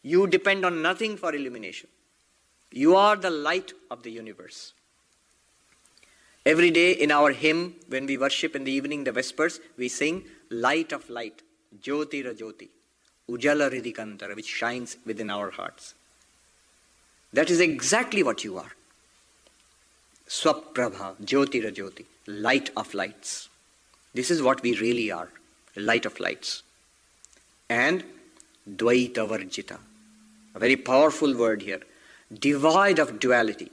Speaker 1: You depend on nothing for illumination. You are the light of the universe. Every day in our hymn, when we worship in the evening, the Vespers, we sing light of light, Jyotira Jyoti, Ujala Ridikantara, which shines within our hearts. That is exactly what you are. Swaprabha, Jyotira Jyoti, light of lights. This is what we really are, light of lights. And Dvaita Varjita, a very powerful word here, devoid of duality.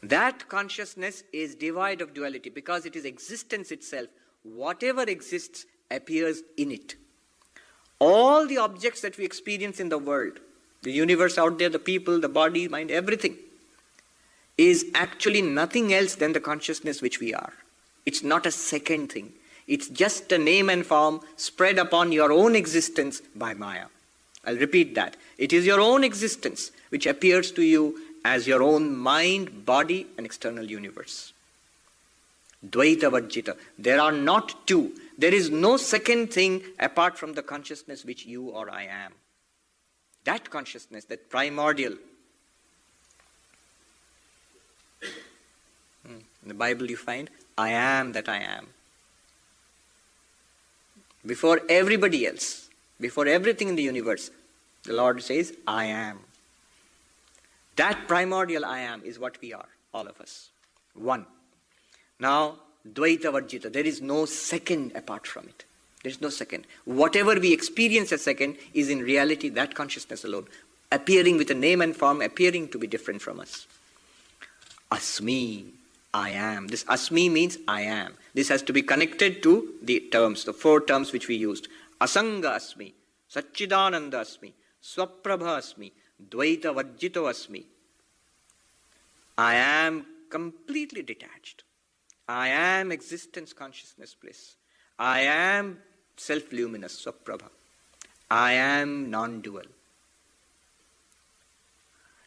Speaker 1: That consciousness is devoid of duality because it is existence itself. Whatever exists appears in it. All the objects that we experience in the world, the universe out there, the people, the body, mind, everything, is actually nothing else than the consciousness which we are. It's not a second thing. It's just a name and form spread upon your own existence by Maya. I'll repeat that. It is your own existence which appears to you as your own mind, body, and external universe. Dvaita Varjita. There are not two. There is no second thing apart from the consciousness which you or I am. That consciousness, that primordial. In the Bible you find, I am that I am. Before everybody else, before everything in the universe, the Lord says, I am. That primordial I am is what we are, all of us. One. Now, Dvaita Varjita, there is no second apart from it. There is no second. Whatever we experience as second is in reality that consciousness alone, appearing with a name and form, appearing to be different from us. Asmi, I am. This Asmi means I am. This has to be connected to the terms, the four terms which we used. Asanga Asmi, Satchidananda Asmi, Swaprabha Asmi, Dvaita Varjito Asmi. I am completely detached. I am existence, consciousness, bliss. I am self-luminous, Swaprabha. I am non-dual.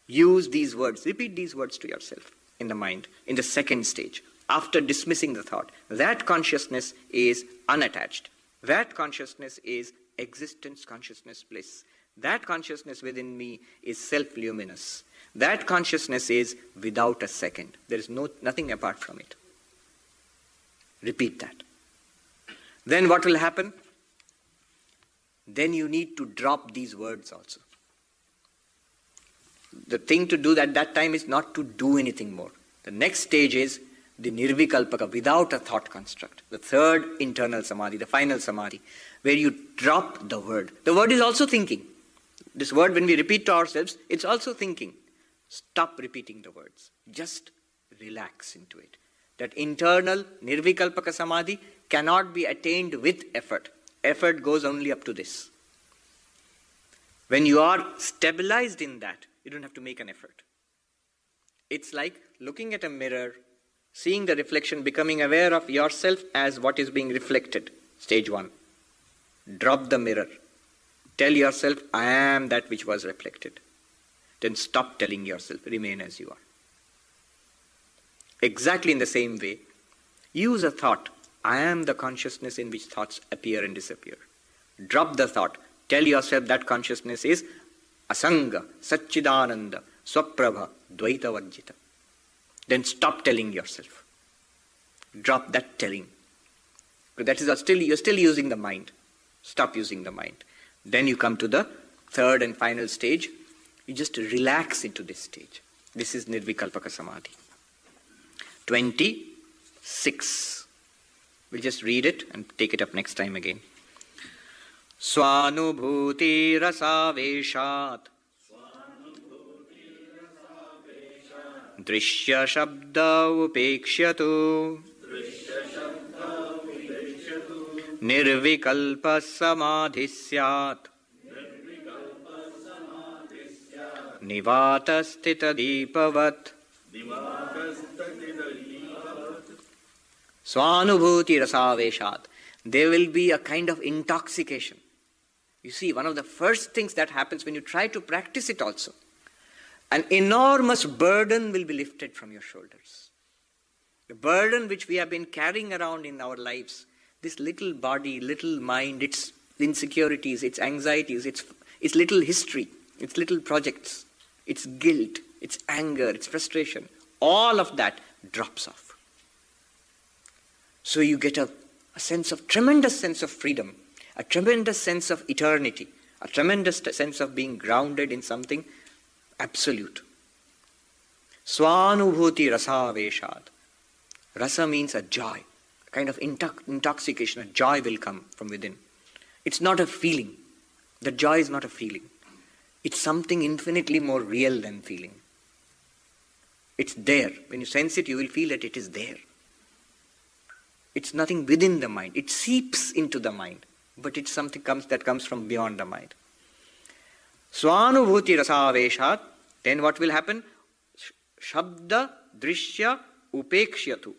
Speaker 1: Use these words, repeat these words to yourself in the mind, in the second stage, after dismissing the thought. That consciousness is unattached. That consciousness is existence consciousness bliss. That consciousness within me is self-luminous. That consciousness is without a second. There is nothing apart from it. Repeat that. Then what will happen? Then you need to drop these words also. The thing to do at that time is not to do anything more. The next stage is the nirvikalpaka, without a thought construct. The third internal samadhi, the final samadhi, where you drop the word. The word is also thinking. This word, when we repeat to ourselves, it's also thinking. Stop repeating the words. Just relax into it. That internal nirvikalpaka samadhi cannot be attained with effort. Effort goes only up to this. When you are stabilized in that, you don't have to make an effort. It's like looking at a mirror, seeing the reflection, becoming aware of yourself as what is being reflected. Stage 1. Drop the mirror. Tell yourself, I am that which was reflected. Then stop telling yourself, remain as you are. Exactly in the same way, use a thought. I am the consciousness in which thoughts appear and disappear. Drop the thought. Tell yourself that consciousness is asanga, satchidananda, swaprabha, dvaita varjita. Then stop telling yourself. Drop that telling. That is you're still using the mind. Stop using the mind. Then you come to the third and final stage. You just relax into this stage. This is nirvikalpaka samadhi. 26. We'll just read it and take it up next time again. Swanubhuti rasaveshat drishya shabda upekshatu nirvikalpa samadhi syat nivatastita deepavat. Swanubhuti rasaveshat. There will be a kind of intoxication. You see, one of the first things that happens when you try to practice it also, an enormous burden will be lifted from your shoulders. The burden which we have been carrying around in our lives, this little body, little mind, its insecurities, its anxieties, its little history, its little projects, its guilt, its anger, its frustration, all of that drops off. So you get a tremendous sense of freedom, a tremendous sense of eternity, a tremendous sense of being grounded in something absolute. Swanubhuti rasaveshat. Rasa means a joy, a kind of intoxication, a joy will come from within. It's not a feeling. The joy is not a feeling. It's something infinitely more real than feeling. It's there. When you sense it, you will feel that it is there. It's nothing within the mind. It seeps into the mind. But it's something that comes from beyond the mind. Swanubhuti rasaveshat. Then what will happen? Shabda drishya upekshatu.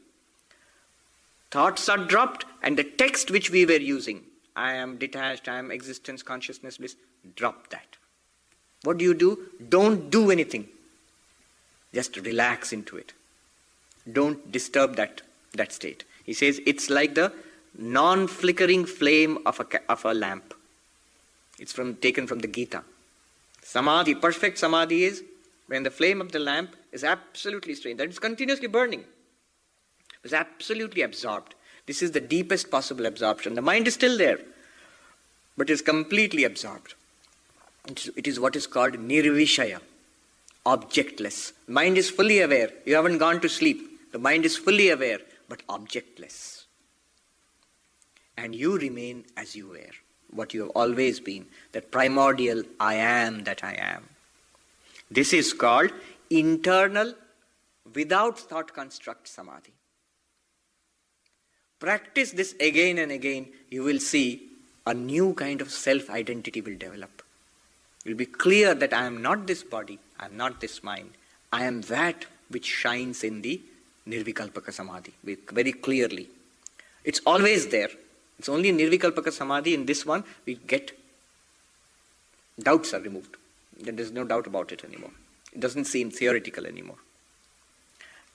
Speaker 1: Thoughts are dropped and the text which we were using, I am detached, I am existence, consciousness, bliss, drop that. What do? Don't do anything. Just relax into it. Don't disturb that state. He says it's like the non-flickering flame of a lamp. It's taken from the Gita. Samadhi, perfect samadhi is when the flame of the lamp is absolutely straight, that is continuously burning. It's absolutely absorbed. This is the deepest possible absorption. The mind is still there, but is completely absorbed. It is what is called nirvishaya, objectless. Mind is fully aware. You haven't gone to sleep. The mind is fully aware, but objectless. And you remain as you were, what you have always been, that primordial I am that I am. This is called internal, without thought construct samadhi. Practice this again and again, you will see a new kind of self-identity will develop. It will be clear that I am not this body, I am not this mind. I am that which shines in the nirvikalpaka samadhi very clearly. It's always there. It's only in nirvikalpaka samadhi, in this one, we get doubts are removed. There is no doubt about it anymore. It doesn't seem theoretical anymore.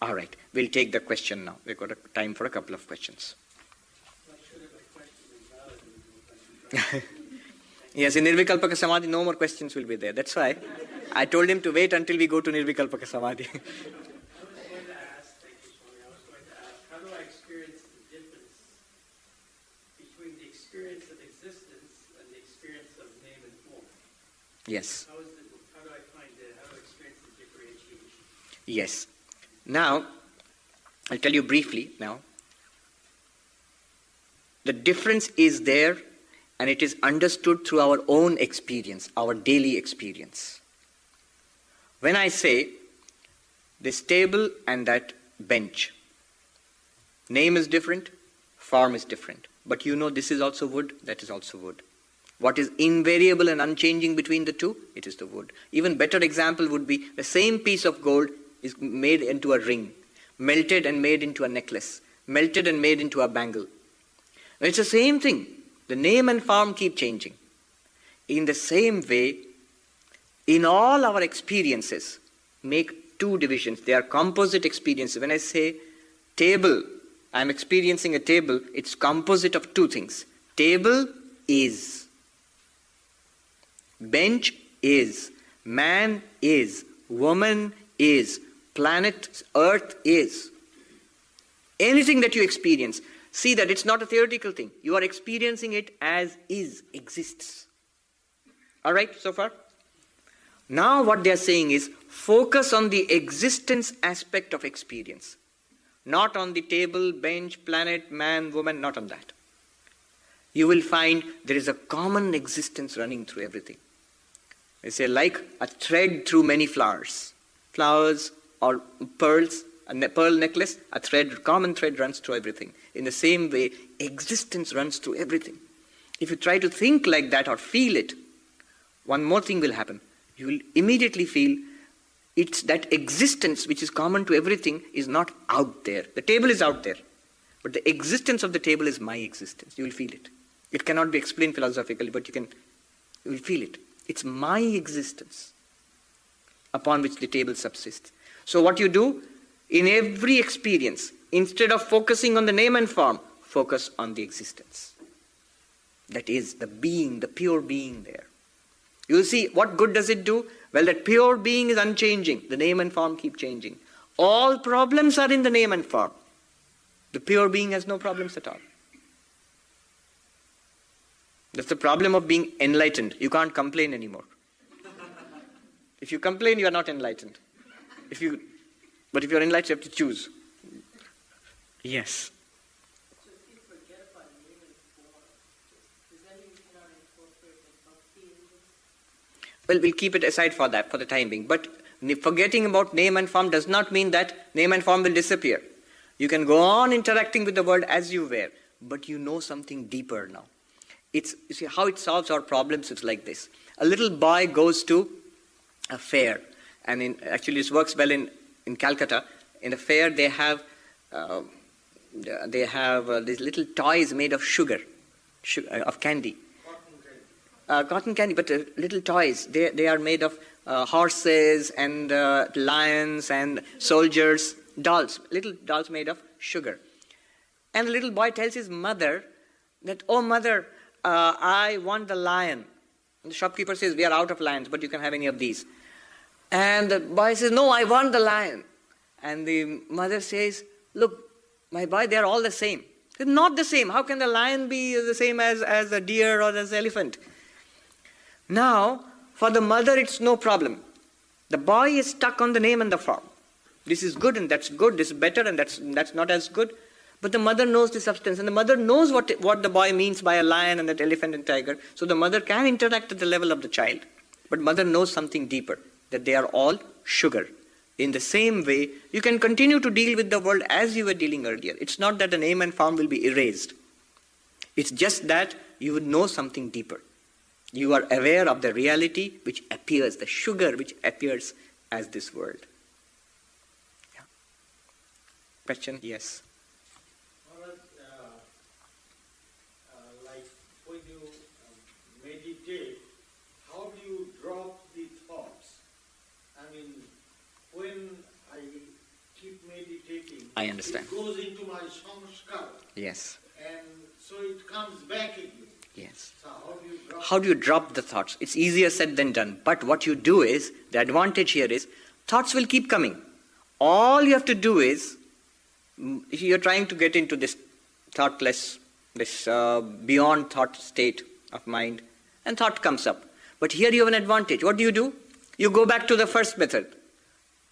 Speaker 1: All right, we'll take the question now. We've got time for a couple of questions.
Speaker 2: I'm not sure if the question is valid.
Speaker 1: Yes, in Nirvikalpa Samadhi, no more questions will be there. That's why I told him to wait until we go to Nirvikalpa Samadhi.
Speaker 2: I was going to ask, how do I experience the difference between the experience of existence and the experience of name and form?
Speaker 1: Yes.
Speaker 2: How do I experience the differentiation?
Speaker 1: Yes. Now, I'll tell you briefly now. The difference is there, and it is understood through our own experience, our daily experience. When I say this table and that bench, name is different, form is different. But you know this is also wood, that is also wood. What is invariable and unchanging between the two? It is the wood. Even better example would be the same piece of gold is made into a ring, melted and made into a necklace, melted and made into a bangle. It's the same thing. The name and form keep changing. In the same way, in all our experiences, make two divisions. They are composite experiences. When I say table, I am experiencing a table, it's composite of two things. Table is. Bench is. Man is. Woman is. Planet, earth is. Anything that you experience, see that it's not a theoretical thing. You are experiencing it as is, exists. Alright, so far? Now what they are saying is, focus on the existence aspect of experience. Not on the table, bench, planet, man, woman, not on that. You will find there is a common existence running through everything. They say like a thread through many flowers. Flowers or pearls, a pearl necklace, a thread, common thread runs through everything. In the same way, existence runs through everything. If you try to think like that or feel it, one more thing will happen. You will immediately feel it's that existence which is common to everything is not out there. The table is out there. But the existence of the table is my existence. You will feel it. It cannot be explained philosophically, but you will feel it. It's my existence upon which the table subsists. So what you do, in every experience, instead of focusing on the name and form, focus on the existence. That is the being, the pure being there. You will see, what good does it do? Well, that pure being is unchanging. The name and form keep changing. All problems are in the name and form. The pure being has no problems at all. That's the problem of being enlightened. You can't complain anymore. If you complain, you are not enlightened. But if you're enlightened, you have to choose. Yes.
Speaker 2: So if you forget about name and form, does that mean you cannot incorporate the bhakti in this?
Speaker 1: Well, we'll keep it aside for that, for the time being. But forgetting about name and form does not mean that name and form will disappear. You can go on interacting with the world as you were, but you know something deeper now. You see how it solves our problems is like this. A little boy goes to a fair, and actually this works well in Calcutta. In the fair they have these little toys made of sugar of candy. Cotton candy, but little toys. They are made of horses and lions and soldiers, dolls, little dolls made of sugar. And the little boy tells his mother that, "Oh mother, I want the lion." And the shopkeeper says, "We are out of lions, but you can have any of these." And the boy says, "No, I want the lion." And the mother says, "Look, my boy, they are all the same." They're not the same. How can the lion be the same as a deer or as an elephant? Now, for the mother, it's no problem. The boy is stuck on the name and the form. This is good and that's good. This is better and that's not as good. But the mother knows the substance, and the mother knows what the boy means by a lion and that elephant and tiger. So the mother can interact at the level of the child. But mother knows something deeper, that they are all sugar. In the same way, you can continue to deal with the world as you were dealing earlier. It's not that the name and form will be erased. It's just that you would know something deeper. You are aware of the reality which appears, the sugar which appears as this world. Yeah. Question? Yes.
Speaker 3: Like when you meditate, how do you drop the thoughts? I mean, when I keep meditating,
Speaker 1: I understand.
Speaker 3: it goes into my samskara.
Speaker 1: Yes.
Speaker 3: And so it comes back again.
Speaker 1: Yes.
Speaker 3: So how
Speaker 1: How do you drop the thoughts? It's easier said than done. But what you do is, the advantage here is, thoughts will keep coming. All you have to do is, if you're trying to get into this thoughtless, this beyond thought state of mind, and thought comes up. But here you have an advantage. What do? You go back to the first method.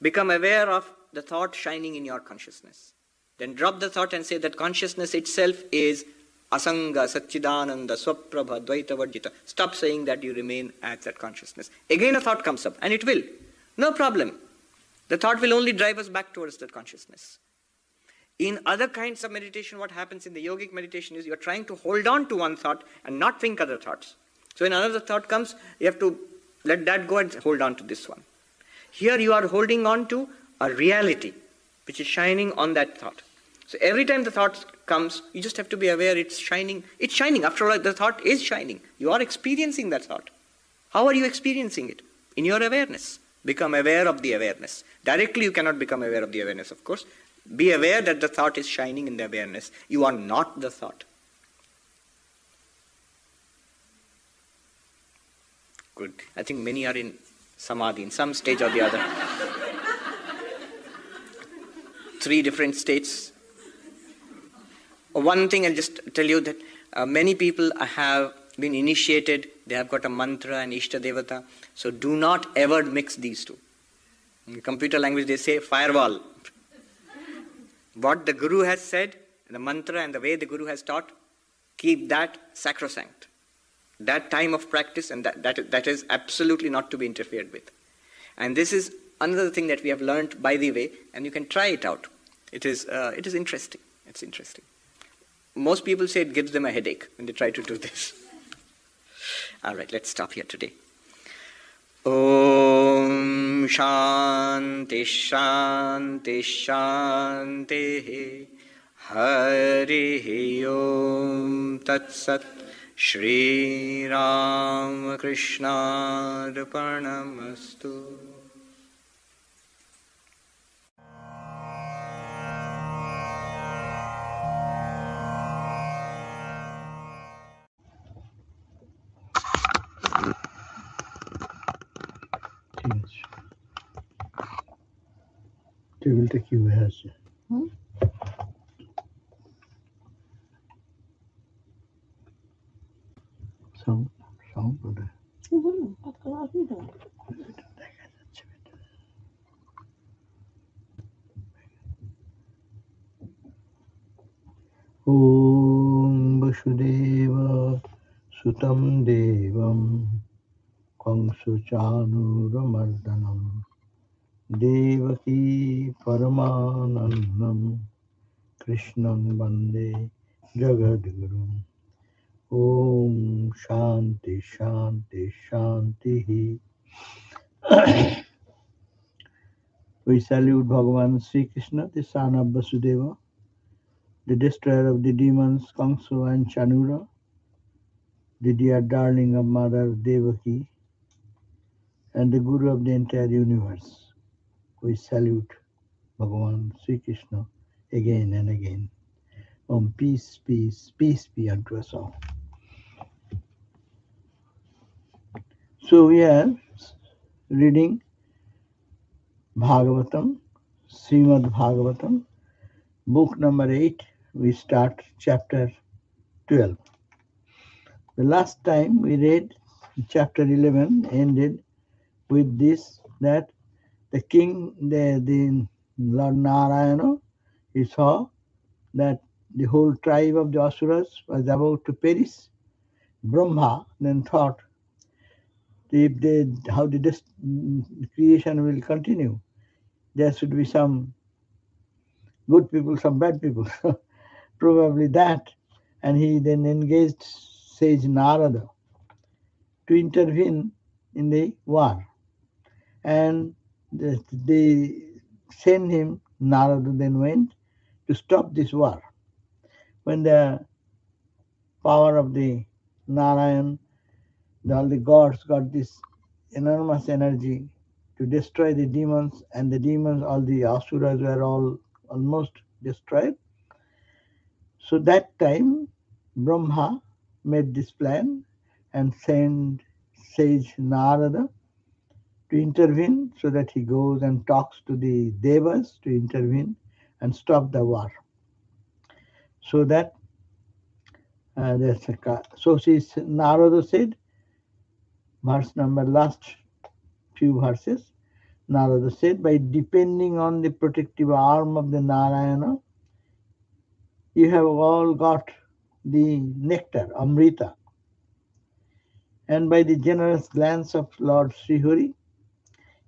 Speaker 1: Become aware of the thought shining in your consciousness. Then drop the thought and say that consciousness itself is asanga, satchidananda, swaprabha, advaita, varjita. Stop saying that, you remain at that consciousness. Again a thought comes up, and it will. No problem. The thought will only drive us back towards that consciousness. In other kinds of meditation, what happens in the yogic meditation is you're trying to hold on to one thought and not think other thoughts. So when another thought comes, you have to let that go and hold on to this one. Here you are holding on to a reality which is shining on that thought. So every time the thought comes, you just have to be aware it's shining. It's shining. After all, the thought is shining. You are experiencing that thought. How are you experiencing it? In your awareness. Become aware of the awareness. Directly you cannot become aware of the awareness, of course. Be aware that the thought is shining in the awareness. You are not the thought. Good. I think many are in samadhi, in some stage or the other. 3 different states. One thing I'll just tell you that many people have been initiated, they have got a mantra and Ishta Devata, so do not ever mix these two. In computer language they say firewall. What the Guru has said, the mantra and the way the Guru has taught, keep that sacrosanct. That time of practice, and that is absolutely not to be interfered with. And this is another thing that we have learned by the way, and you can try it out. It is interesting. It's interesting. Most people say it gives them a headache when they try to do this. All right, let's stop here today. Om Shanti Shanti Shanti Hari Om Tat Sat Shri Ram Krishna Arpanamastu.
Speaker 4: They will take you as sound করে Om Vasudeva Sutam Devam Kamsuchanuramardhanam Devaki Paramanandam Krishnam Vande Jagadgurum Om Shanti Shanti Shanti. We salute Bhagavan Sri Krishna, the son of Vasudeva, the destroyer of the demons, Kamsa and Chanura, the dear darling of Mother Devaki, and the Guru of the entire universe. We salute Bhagavan Sri Krishna again and again. Om peace, peace, peace be unto us all. So we are reading Bhagavatam, Srimad Bhagavatam, book number 8. We start chapter 12. The last time we read chapter 11 ended with this, that the king, the Lord Narayana, he saw that the whole tribe of the Asuras was about to perish. Brahma then thought, how the creation will continue. There should be some good people, some bad people. Probably that. And he then engaged sage Narada to intervene in the war. And they sent him, Narada then went to stop this war. When the power of the Narayan, all the gods got this enormous energy to destroy the demons, and the demons, all the asuras were all almost destroyed. So that time Brahma made this plan and sent sage Narada to intervene, so that he goes and talks to the devas to intervene and stop the war. So that so Narada said, verse number last few verses, Narada said, by depending on the protective arm of the Narayana, you have all got the nectar, Amrita, and by the generous glance of Lord Srihari,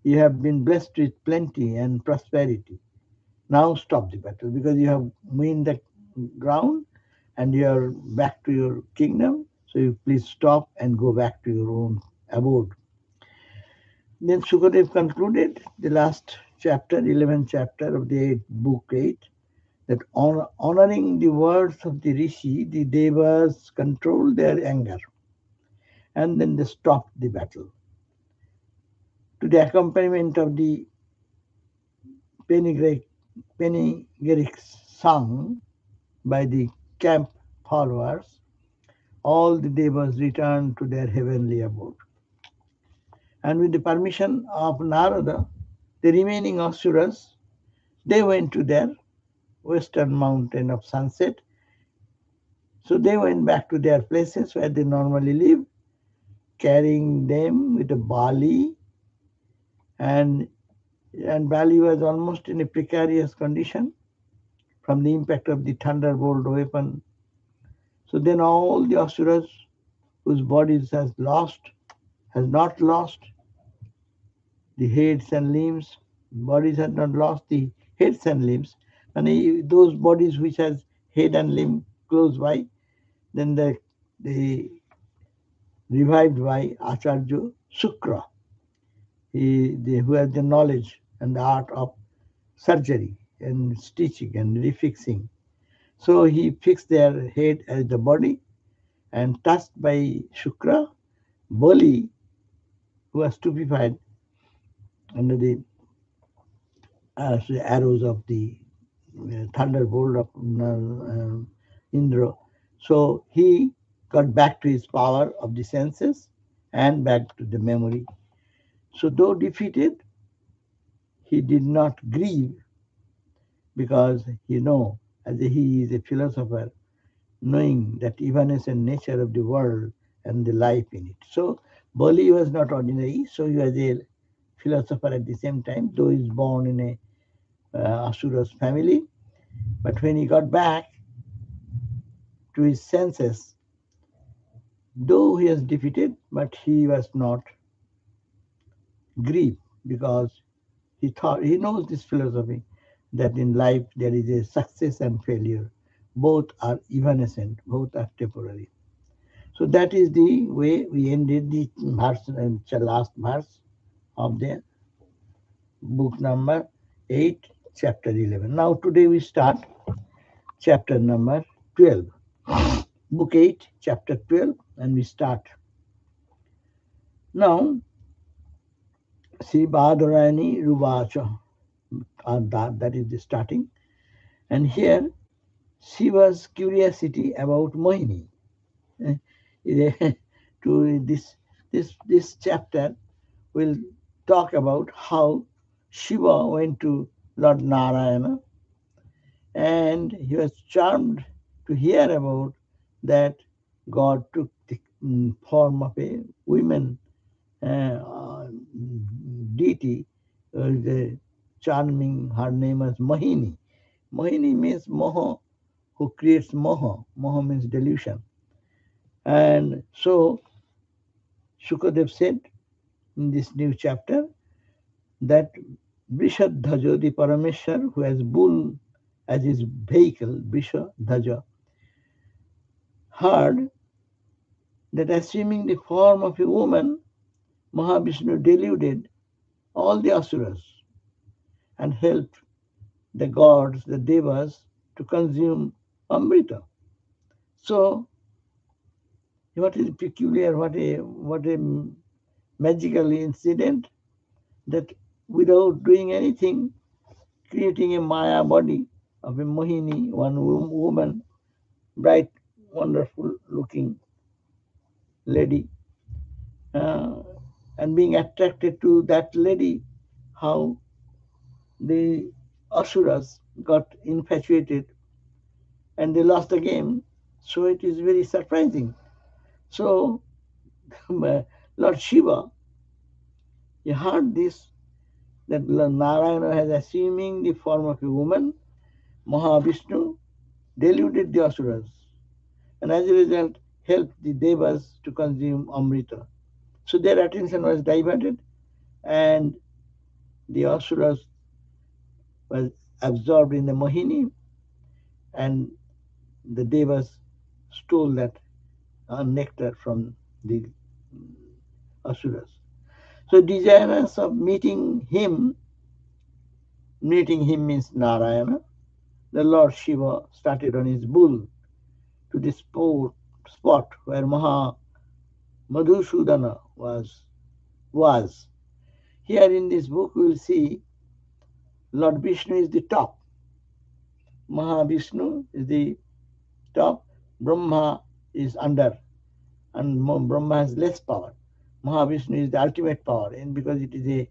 Speaker 4: you have been blessed with plenty and prosperity. Now stop the battle, because you have won the ground and you are back to your kingdom. So you please stop and go back to your own abode. Then Sukadev concluded the last chapter, 11th chapter of the book 8, that honoring the words of the Rishi, the Devas controlled their anger, and then they stopped the battle. To the accompaniment of the panegyric sung by the camp followers, all the Devas returned to their heavenly abode. And with the permission of Narada, the remaining Asuras, they went to their western mountain of sunset. So they went back to their places where they normally live, carrying them with a Bali, and Bali was almost in a precarious condition from the impact of the thunderbolt weapon. So then all the Asuras whose bodies has not lost the heads and limbs, bodies had not lost the heads and limbs, and those bodies which has head and limb close by, then they revived by Acharya Sukra, who has the knowledge and the art of surgery and stitching and refixing. So he fixed their head as the body, and touched by Shukra, Bali, who was stupefied under the arrows of the thunderbolt of Indra. So he got back to his power of the senses and back to the memory. So though defeated, he did not grieve, because as he is a philosopher, knowing that evanescent nature of the world and the life in it. So Bali was not ordinary, so he was a philosopher at the same time, though he is born in a Asura's family. But when he got back to his senses, though he was defeated, but he was not grieved, because he knows this philosophy, that in life there is a success and failure. Both are evanescent, both are temporary. So that is the way we ended the verse, last verse of the book number 8, chapter 11. Now today we start chapter number 12. Book 8, chapter 12, and we start. Now, Sri Badarani Ruvacha, that is the starting. And here, Shiva's curiosity about Mohini. To this chapter will talk about how Shiva went to Lord Narayana, and he was charmed to hear about that God took the form of a woman deity, the charming. Her name was Mohini. Mohini means Moha, who creates Moha. Moha means delusion. And so Shukadev said in this new chapter that Vrishadhaja, the Parameshwar, who has bull as his vehicle, Vrishadhaja, heard that assuming the form of a woman, Mahavishnu deluded all the Asuras and helped the gods, the Devas, to consume Amrita. So, what is peculiar, what a magical incident, that without doing anything, creating a Maya body of a Mohini, one woman, bright, wonderful looking lady, and being attracted to that lady, how the asuras got infatuated and they lost the game. So it is very surprising. So Lord Shiva, he heard this, that Lord Narayana has assuming the form of a woman, Mahavishnu deluded the asuras, and as a result helped the devas to consume Amrita. So their attention was diverted, and the asuras was absorbed in the Mohini, and the devas stole that nectar from the asuras. So desirous of meeting him means Narayana, the Lord Shiva started on his bull to the spot where Madhusudana was. Here in this book we will see Lord Vishnu is the top, Mahavishnu is the top, Brahma is under, and Brahma has less power. Mahavishnu is the ultimate power, and because it is a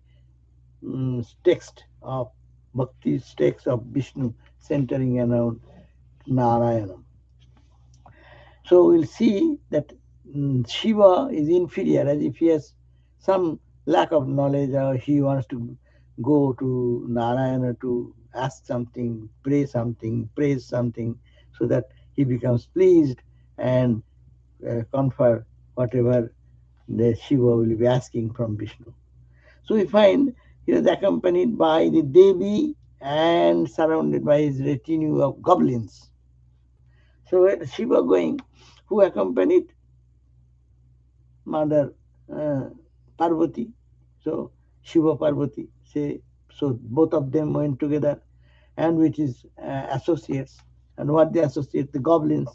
Speaker 4: text of Bhakti, text of Vishnu centering around Narayana. So we'll see that Shiva is inferior, as if he has some lack of knowledge, or he wants to go to Narayana to ask something, pray something, praise something, so that he becomes pleased and confer whatever the Shiva will be asking from Vishnu. So we find he was accompanied by the Devi and surrounded by his retinue of goblins. So where Shiva going, who accompanied Mother Parvati. So Shiva Parvati. So both of them went together, and which is associates. And what they associate? The goblins,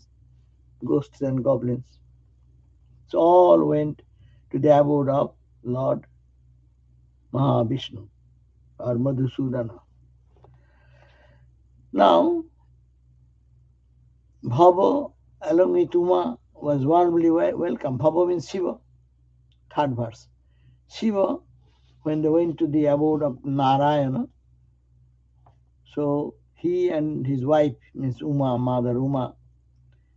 Speaker 4: ghosts and goblins. So all went to the abode of Lord Mahavishnu or Madhusudana. Now, Bhava along with Uma was warmly welcomed. Bhava means Shiva. Third verse. Shiva, when they went to the abode of Narayana, so he and his wife, means Uma, Mother Uma,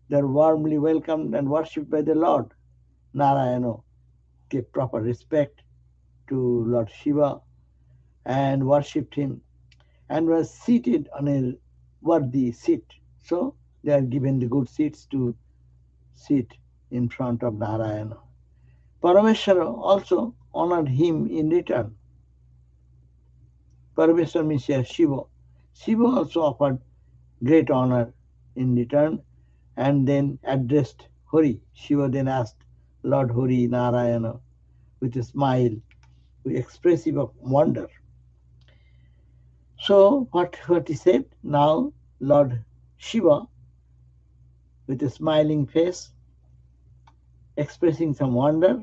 Speaker 4: they are warmly welcomed and worshipped by the Lord. Narayana gave proper respect to Lord Shiva and worshipped him and was seated on a worthy seat. So they are given the good seats to sit in front of Narayana. Parameshwara also honored him in return. Parameshwara means Shiva. Shiva also offered great honor in return and then addressed Hari. Shiva then asked Lord Hari Narayana with a smile, expressive of wonder. So what he said, now Lord Shiva with a smiling face, expressing some wonder,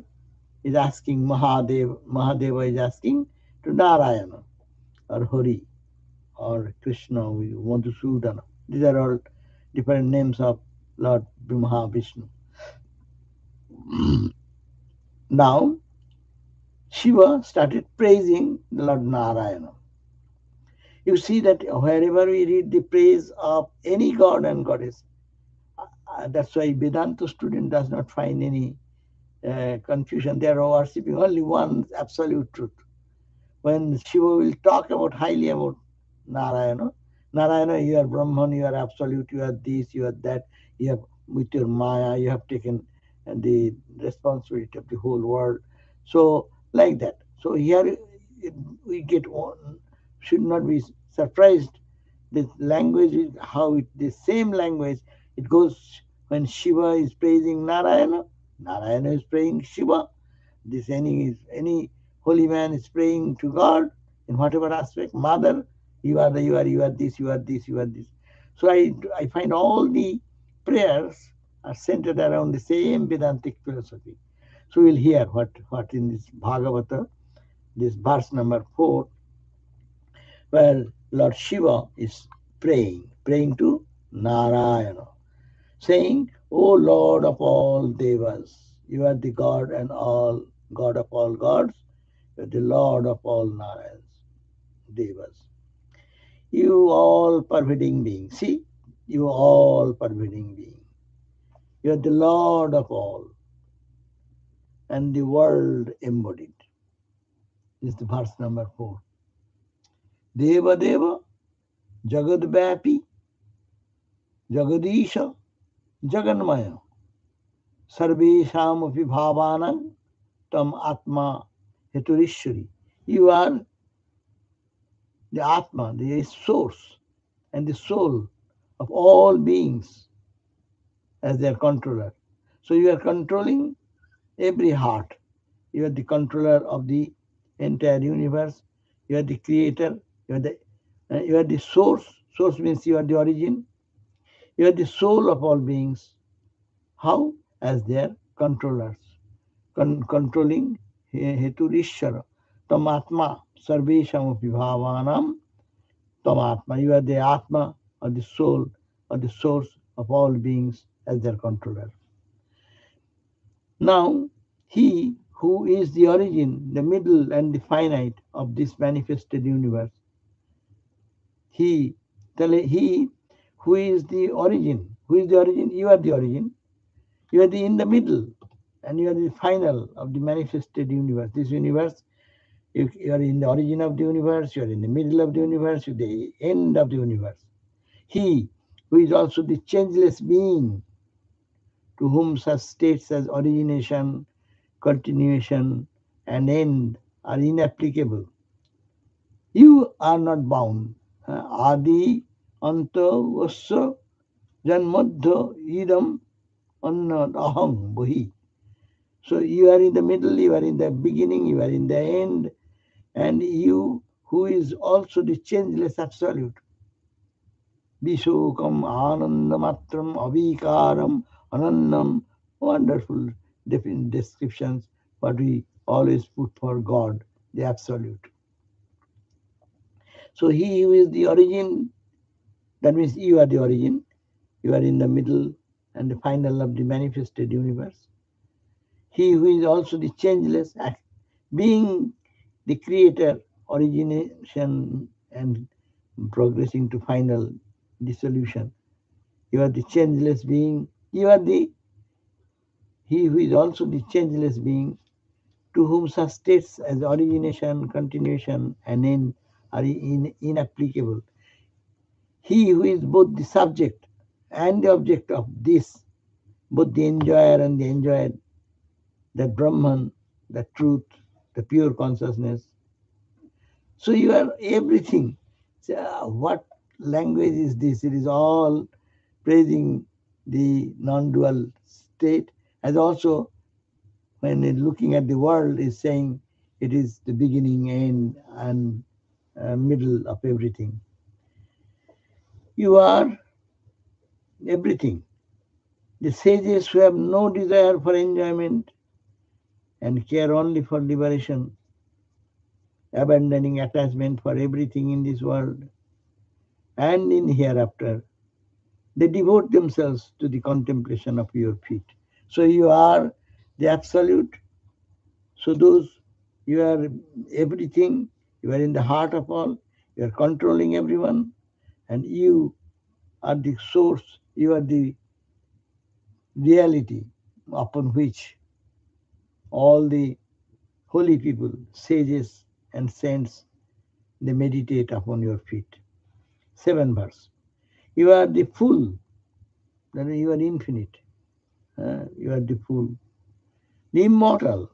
Speaker 4: is asking Mahadeva is asking to Narayana or Hari or Krishna, Madhusudana. These are all different names of Lord Mahavishnu. Now, Shiva started praising the Lord Narayana. You see that wherever we read the praise of any god and goddess, that's why Vedanta student does not find any confusion. They are worshipping only one absolute truth. When Shiva will talk highly about Narayana, you are Brahman, you are absolute, you are this, you are that, you have with your Maya, you have taken the responsibility of the whole world. So like that. So here we get on, should not be surprised. The language is the same language it goes when Shiva is praising Narayana is praying Shiva. Any holy man is praying to God in whatever aspect. Mother, you are this, you are this, you are this. So I find all the prayers are centered around the same Vedantic philosophy. So we'll hear what in this Bhagavata, this verse number 4, where Lord Shiva is praying to Narayana, saying, O Lord of all Devas, You are the God and all, God of all gods. You are the Lord of all Narayans, Devas. You all pervading being. See, you all pervading being. You are the Lord of all and the world embodied. This is the verse number 4. Deva Deva Jagadvyapi Jagadisha Jaganmaya Sarvesham Vibhavanam Tam Atma Heturishwari. You are the Atma, the source and the soul of all beings as their controller. So you are controlling every heart. You are the controller of the entire universe. You are the creator. You are the source. Source means you are the origin. You are the soul of all beings. How? As their controllers. Controlling Heturishwara. Tamatma Sarvesham Vibhavanam Tamatma. You are the Atma or the soul or the source of all beings as their controller. Now, he who is the origin, the middle, and the finite of this manifested universe, he who is the origin, you are the origin, you are the in the middle, and you are the final of the manifested universe. This universe, you are in the origin of the universe, you are in the middle of the universe, you are the end of the universe. He who is also the changeless being, to whom such states as origination, continuation, and end are inapplicable. You are not bound. Adi anta vassa janmadha idam annad aham buhi. So you are in the middle, you are in the beginning, you are in the end, and you who is also the changeless absolute. Vishokam anandamatram avikaram anannam. Wonderful descriptions, but we always put for God, the absolute. So he who is the origin, that means you are the origin, you are in the middle and the final of the manifested universe. He who is also the changeless, being the creator, origination and progressing to final dissolution. You are the changeless being. You are he who is also the changeless being, to whom such states as origination, continuation, and end are inapplicable. He who is both the subject and the object of this, both the enjoyer and the enjoyed, the Brahman, the truth, the pure consciousness. So you are everything. So, what language is this? It is all praising the non-dual state, as also when looking at the world is saying it is the beginning, end, and middle of everything. You are everything. The sages who have no desire for enjoyment and care only for liberation, abandoning attachment for everything in this world and in hereafter, they devote themselves to the contemplation of your feet. So you are the absolute. So you are everything, you are in the heart of all, you are controlling everyone, and you are the source, you are the reality upon which all the holy people, sages and saints, they meditate upon your feet. 7th verse. You are the full, that is, you are infinite. You are the full. The immortal,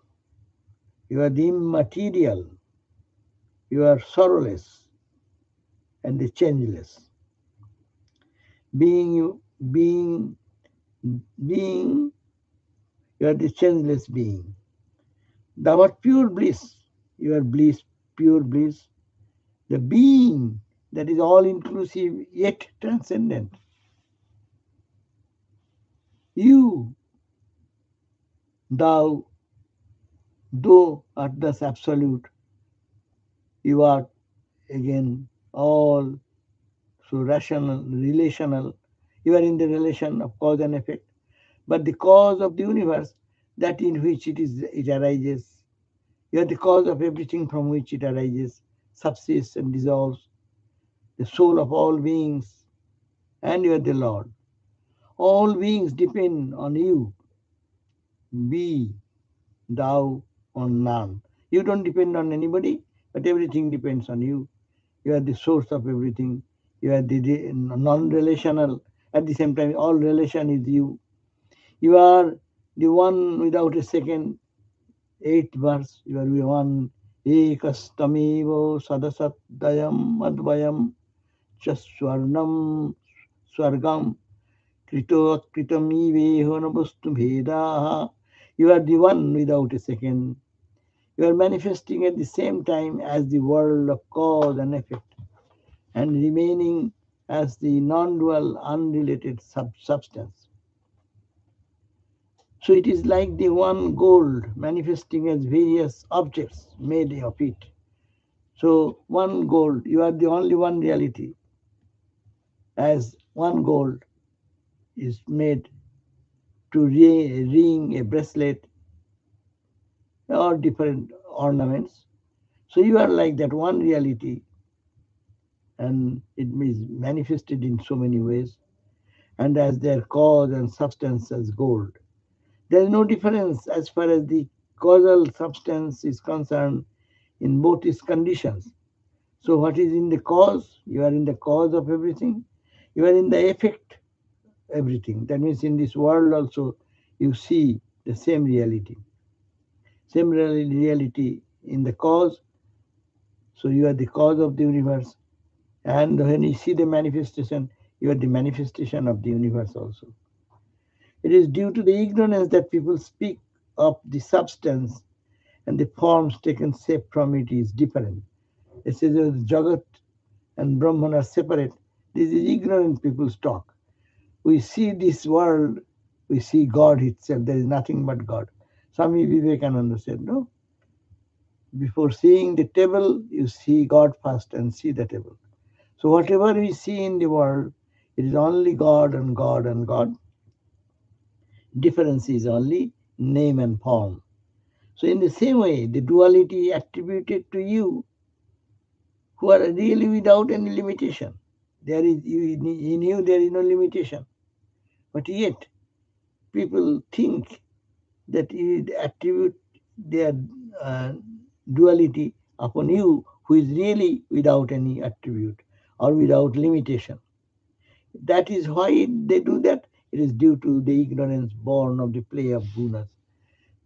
Speaker 4: you are the immaterial, you are sorrowless and the changeless. Being, you are the changeless being. Thou art pure bliss, you are bliss, pure bliss. The being that is all inclusive yet transcendent. You, thou, though art thus absolute, you are again all so rational, relational. You are in the relation of cause and effect. But the cause of the universe, that in which it arises. You are the cause of everything from which it arises, subsists and dissolves, the soul of all beings, and you are the Lord. All beings depend on you. Be thou on none. You don't depend on anybody, but everything depends on you. You are the source of everything. You are the non-relational. At the same time, all relation is you. You are the one without a second. 8th verse. You are the one. Ekastamivo sadasat dayam advayam chaswarnam swargam krito kritamiveho nabustu bhedaha. You are the one without a second. You are manifesting at the same time as the world of cause and effect, and remaining as the non-dual, unrelated substance. So it is like the one gold manifesting as various objects made of it. So one gold, you are the only one reality, as one gold is made to ring a bracelet or different ornaments. So you are like that one reality, and it is manifested in so many ways, and as their cause and substance as gold. There is no difference as far as the causal substance is concerned in both its conditions. So what is in the cause? You are in the cause of everything. You are in the effect, everything. That means in this world also you see the same reality. Same reality in the cause. So you are the cause of the universe. And when you see the manifestation, you are the manifestation of the universe also. It is due to the ignorance that people speak of the substance, and the forms taken shape from it is different. It says that Jagat and Brahman are separate. This is ignorant people's talk. We see this world, we see God itself. There is nothing but God. Swami Vivekananda said, no, before seeing the table, you see God first and see the table. So whatever we see in the world, it is only God and God and God. Difference is only name and form. So in the same way, the duality attributed to you, who are really without any limitation. There is in you there is no limitation. But yet people think that you attribute their duality upon you, who is really without any attribute or without limitation. That is why they do that. It is due to the ignorance born of the play of gunas.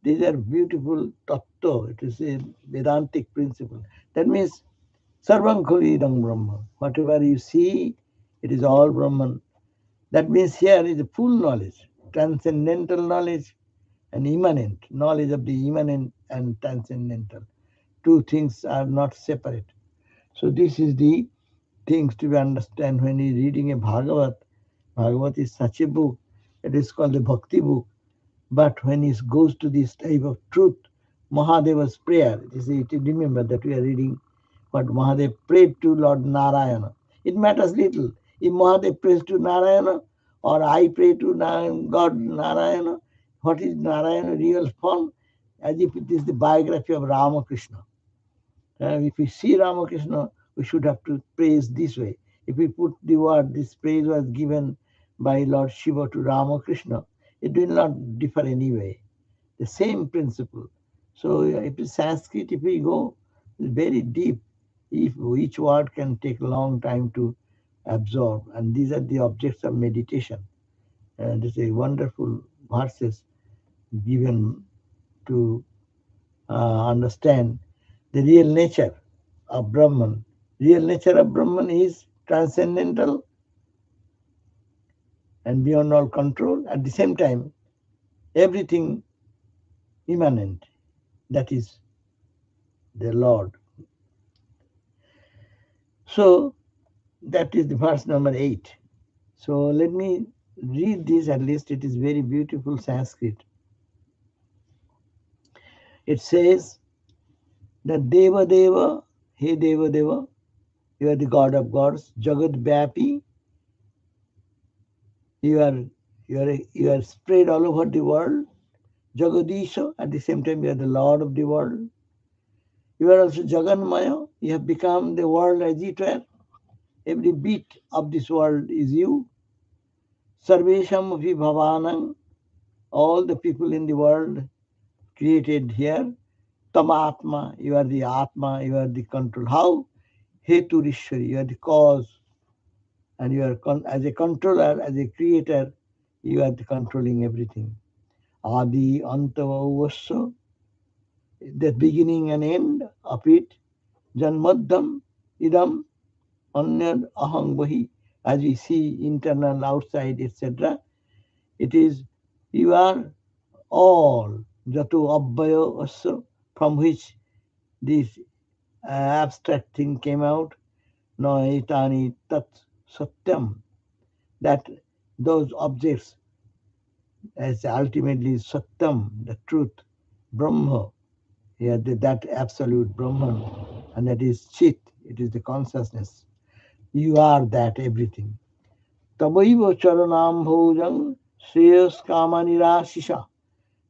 Speaker 4: These are beautiful tattva. It is a Vedantic principle. That means sarvam khali idam Brahman. Whatever you see, it is all Brahman. That means here is a full knowledge, transcendental knowledge and immanent, knowledge of the immanent and transcendental. Two things are not separate. So this is the things to be understand when you're reading a Bhagavat. Bhagavat is such a book. It is called a bhakti book. But when it goes to this type of truth, Mahadeva's prayer, remember that we are reading what Mahadev prayed to Lord Narayana. It matters little. If Mahadev prays to Narayana or I pray to God Narayana, what is Narayana real form? As if it is the biography of Ramakrishna. If we see Ramakrishna, we should have to praise this way. If we put the word, this praise was given by Lord Shiva to Ramakrishna, it will not differ anyway. The same principle. So if it's Sanskrit, if we go very deep, if each word can take a long time to absorb, and these are the objects of meditation. And it's a wonderful verses given to understand the real nature of Brahman. Real nature of Brahman is transcendental and beyond all control. At the same time, everything immanent, that is the Lord. So that is the verse number 8. So let me read this, at least it is very beautiful Sanskrit. It says that Deva Deva, He Deva Deva, you are the God of gods, Jagat Vyapi, you are spread all over the world, Jagadisha, at the same time you are the Lord of the world. You are also Jaganmaya, you have become the world as it were. Every beat of this world is you. Sarvesham api bhavanam, all the people in the world created here. Tamatma, you are the Atma, you are the control. How? Heturishwari, you are the cause. And you are as a controller, as a creator, you are controlling everything. Adi Antavavasya, the beginning and end of it. Janmaddam Idam Anyad Ahang Vahi, as we see internal, outside, etc. It is you are all Jatu Abhaya Asya, from which this abstract thing came out. No etani tat satyam, that those objects as ultimately satyam, the truth, Brahma, yeah, that absolute Brahman, and that is Chit, it is the consciousness. You are that everything. Tabaiva charanam bhojang shreyas kama nirashisha.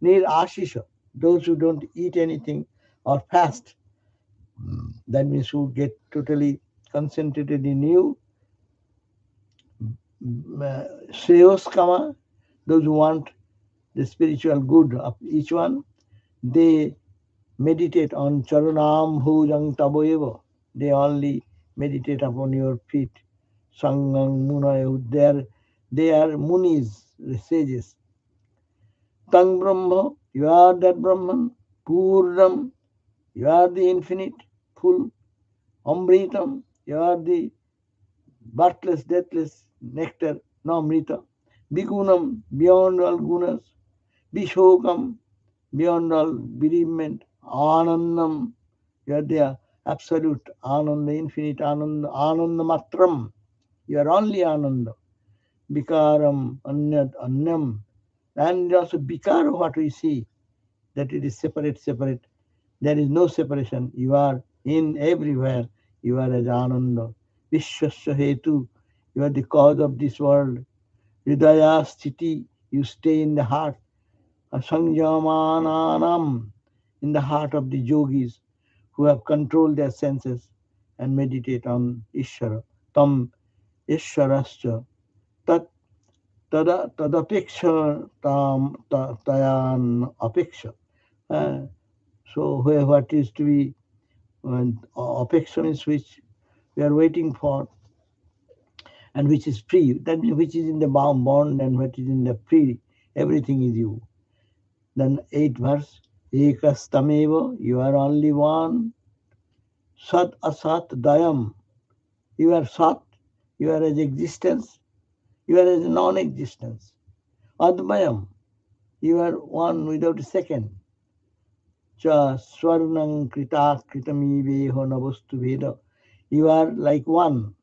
Speaker 4: Nirashisha, those who don't eat anything or fast, that means who get totally concentrated in you. Shreyas kama, those who want the spiritual good of each one, they meditate on charanam bhujang taboeva. They only meditate upon your feet. Sangang munayo. They are munis, the sages. Tang Brahma, you are that Brahman. Purnam, you are the infinite, full. Amritam, you are the birthless, deathless nectar, no Amrita. Bigunam, beyond all gunas. Vishokam, beyond all bereavement. Anandam, you are the absolute Ananda, infinite Ananda, Ananda Matram. You are only Ananda. Vikaram, Anyat, Anyam. And also Vikara, what we see, that it is separate. There is no separation. You are in everywhere. You are as Ananda. Vishwasya Hetu, you are the cause of this world. Hridaya Sthiti, you stay in the heart. Asangyamananam, in the heart of the yogis who have controlled their senses and meditate on Ishvara. Tam Ishvarascha tat tadapeksha tam tayan apeksha. So where what is to be apeksha is which we are waiting for, and which is free. That means which is in the bond and what is in the free. Everything is you. Then 8th verse, Ekastameva, you are only one. Sat asat dayam, you are sat, you are as existence, you are as non-existence. Admayam, you are one without a second. Cha swarnang krita kritami veho navastu veda, you are like one,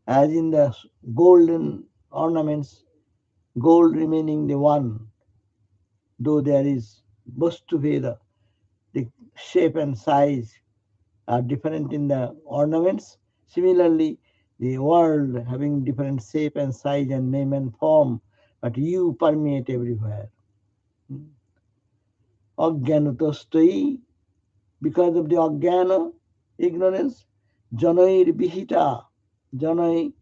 Speaker 4: as in the golden ornaments, gold remaining the one, though there is vastu veda, the shape and size are different in the ornaments. Similarly, the world having different shape and size and name and form, but you permeate everywhere. Ajnanatastoi, because of the ajnana, ignorance, janair vihita, janai,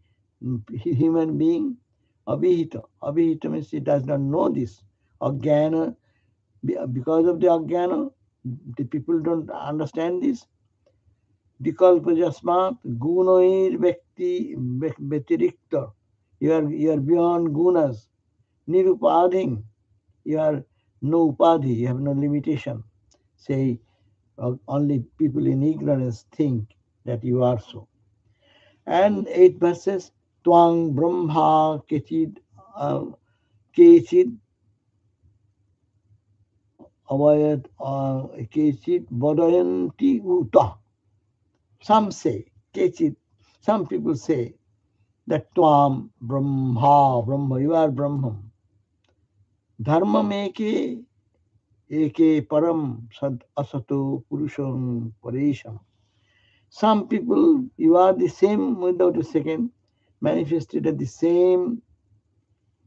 Speaker 4: human being, abhihita. Abhihita means he does not know this. Ajnana, because of the ajnana, the people don't understand this. Vikalpa jasmat gunoir betirikta. You are beyond gunas. Nirupadhing. You are no upadhi. You have no limitation. Say only people in ignorance think that you are so. And 8 verses. Twang brahma kechid kechid avayat kechid vadayanti uta. Some say kechid. Some people say that Tvam Brahma, you are Brahman. Dharma meke eke param sad asato purusham paresham. Some people, you are the same without a second, manifested at the same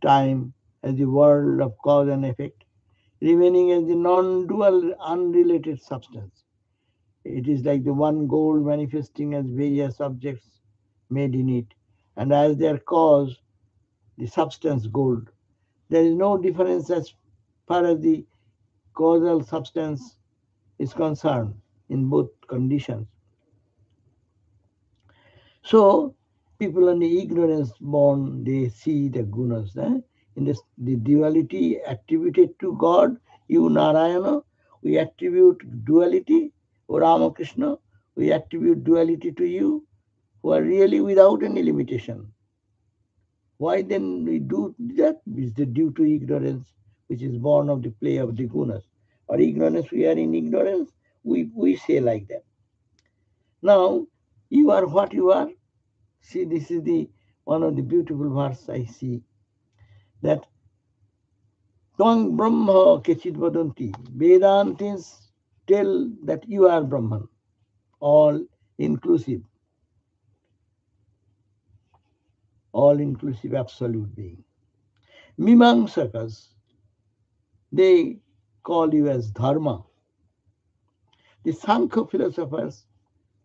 Speaker 4: time as the world of cause and effect. remaining as the non-dual, unrelated substance. It is like the one gold manifesting as various objects made in it, and as their cause, the substance gold. There is no difference as far as the causal substance is concerned in both conditions. So, people in the ignorance born, they see the gunas. In this, the duality attributed to God, you Narayana, we attribute duality, O Ramakrishna, we attribute duality to you, who are really without any limitation. Why then we do that? Is due to ignorance, which is born of the play of the gunas. Or ignorance, we are in ignorance, we say like that. Now, you are what you are. See, this is the one of the beautiful verse I see, that Twang Brahma Kechit Vadanti. Vedantis tell that you are Brahman, all inclusive, absolute being. Mimamsakas, they call you as Dharma. The Sankhya philosophers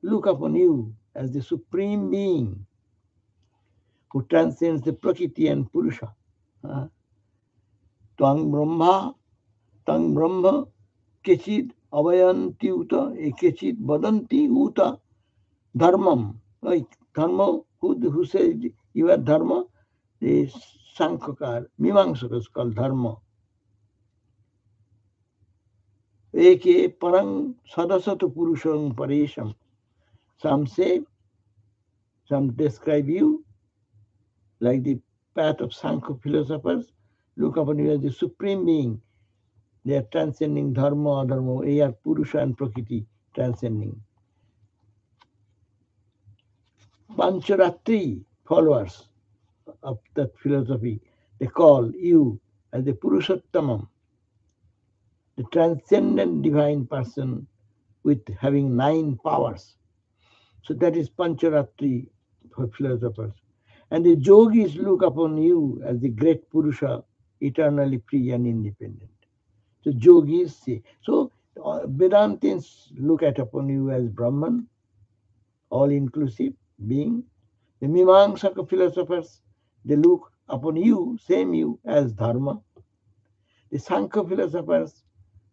Speaker 4: look upon you as the supreme being who transcends the Prakriti and Purusha. Twang Brahma, Kechit Avayanti Uta, Kechit Vadanti Uta, Dharmam. Like Dharma, who says you are Dharma? The Sankhya, Mimamsakas called Dharma. Eke Parang Sadasata Purusham Paresham. Some say, some describe you like the path of Sankhya philosophers, look upon you as the supreme being. They are transcending dharma, adharma, they are Purusha and Prakriti transcending. Pancharatri followers of that philosophy, they call you as the Purushottamam, the transcendent divine person with having 9 powers. So that is Pancharatri for philosophers. And the yogis look upon you as the great Purusha, eternally free and independent. So yogis say. So Vedantins look at upon you as Brahman, all-inclusive being. The Mimamsaka philosophers, they look upon you, same you, as Dharma. The Sankhya philosophers,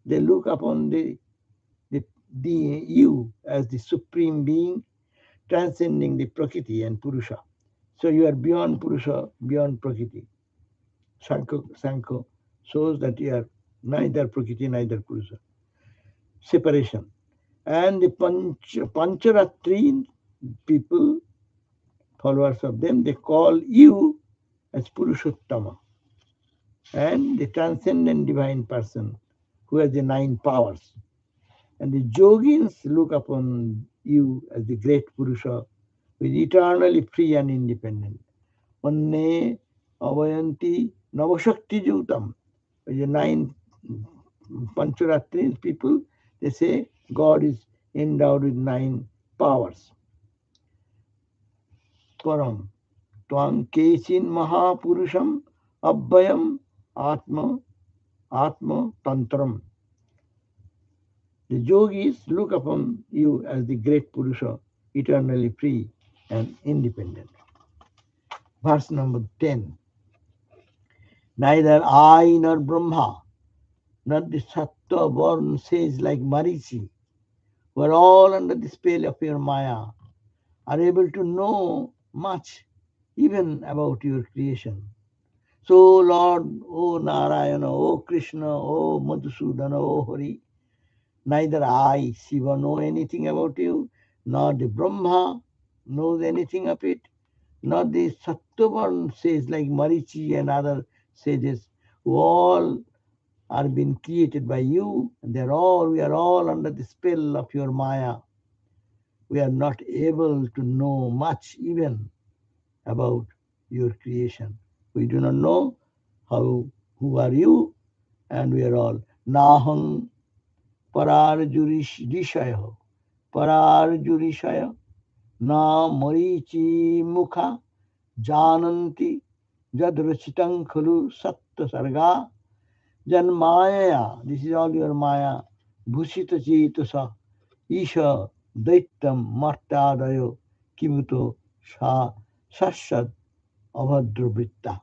Speaker 4: they look upon the you as the supreme being, transcending the Prakriti and Purusha. So you are beyond Purusha, beyond Prakriti. Sankhya shows that you are neither Prakriti, neither Purusha. Separation. And the Pancharatri people, followers of them, they call you as Purushottama, and the transcendent divine person who has the 9 powers. And the yogins look upon you as the great Purusha, who is eternally free and independent. Manne Avayanti Navashakti Jutam. The 9 Pancharatri people, they say God is endowed with 9 powers. Param Twang Kechin Mahapurusham Abhayam Atma Tantram. The yogis look upon you as the great Purusha, eternally free and independent. Verse number 10. Neither I nor Brahma, nor the Sattva born sage like Marichi, who are all under the spell of your Maya, are able to know much even about your creation. So, Lord, O Narayana, O Krishna, O Madhusudana, O Hari, neither I, Shiva, know anything about you, nor the Brahma knows anything of it, nor the Sattvavan sages like Marichi and other sages, who all are being created by you, and we are all under the spell of your Maya. We are not able to know much even about your creation. We do not know who are you, and we are all Nahang Pararjurishaya Na Marichi Mukha Jananti Jadrachitam Khalu Satta Sarga Janmaya, this is all your Maya. Bhushita Chitasa, Isha, Daitam, Martadayo, Kimuto, Sashad, Avadrubritta.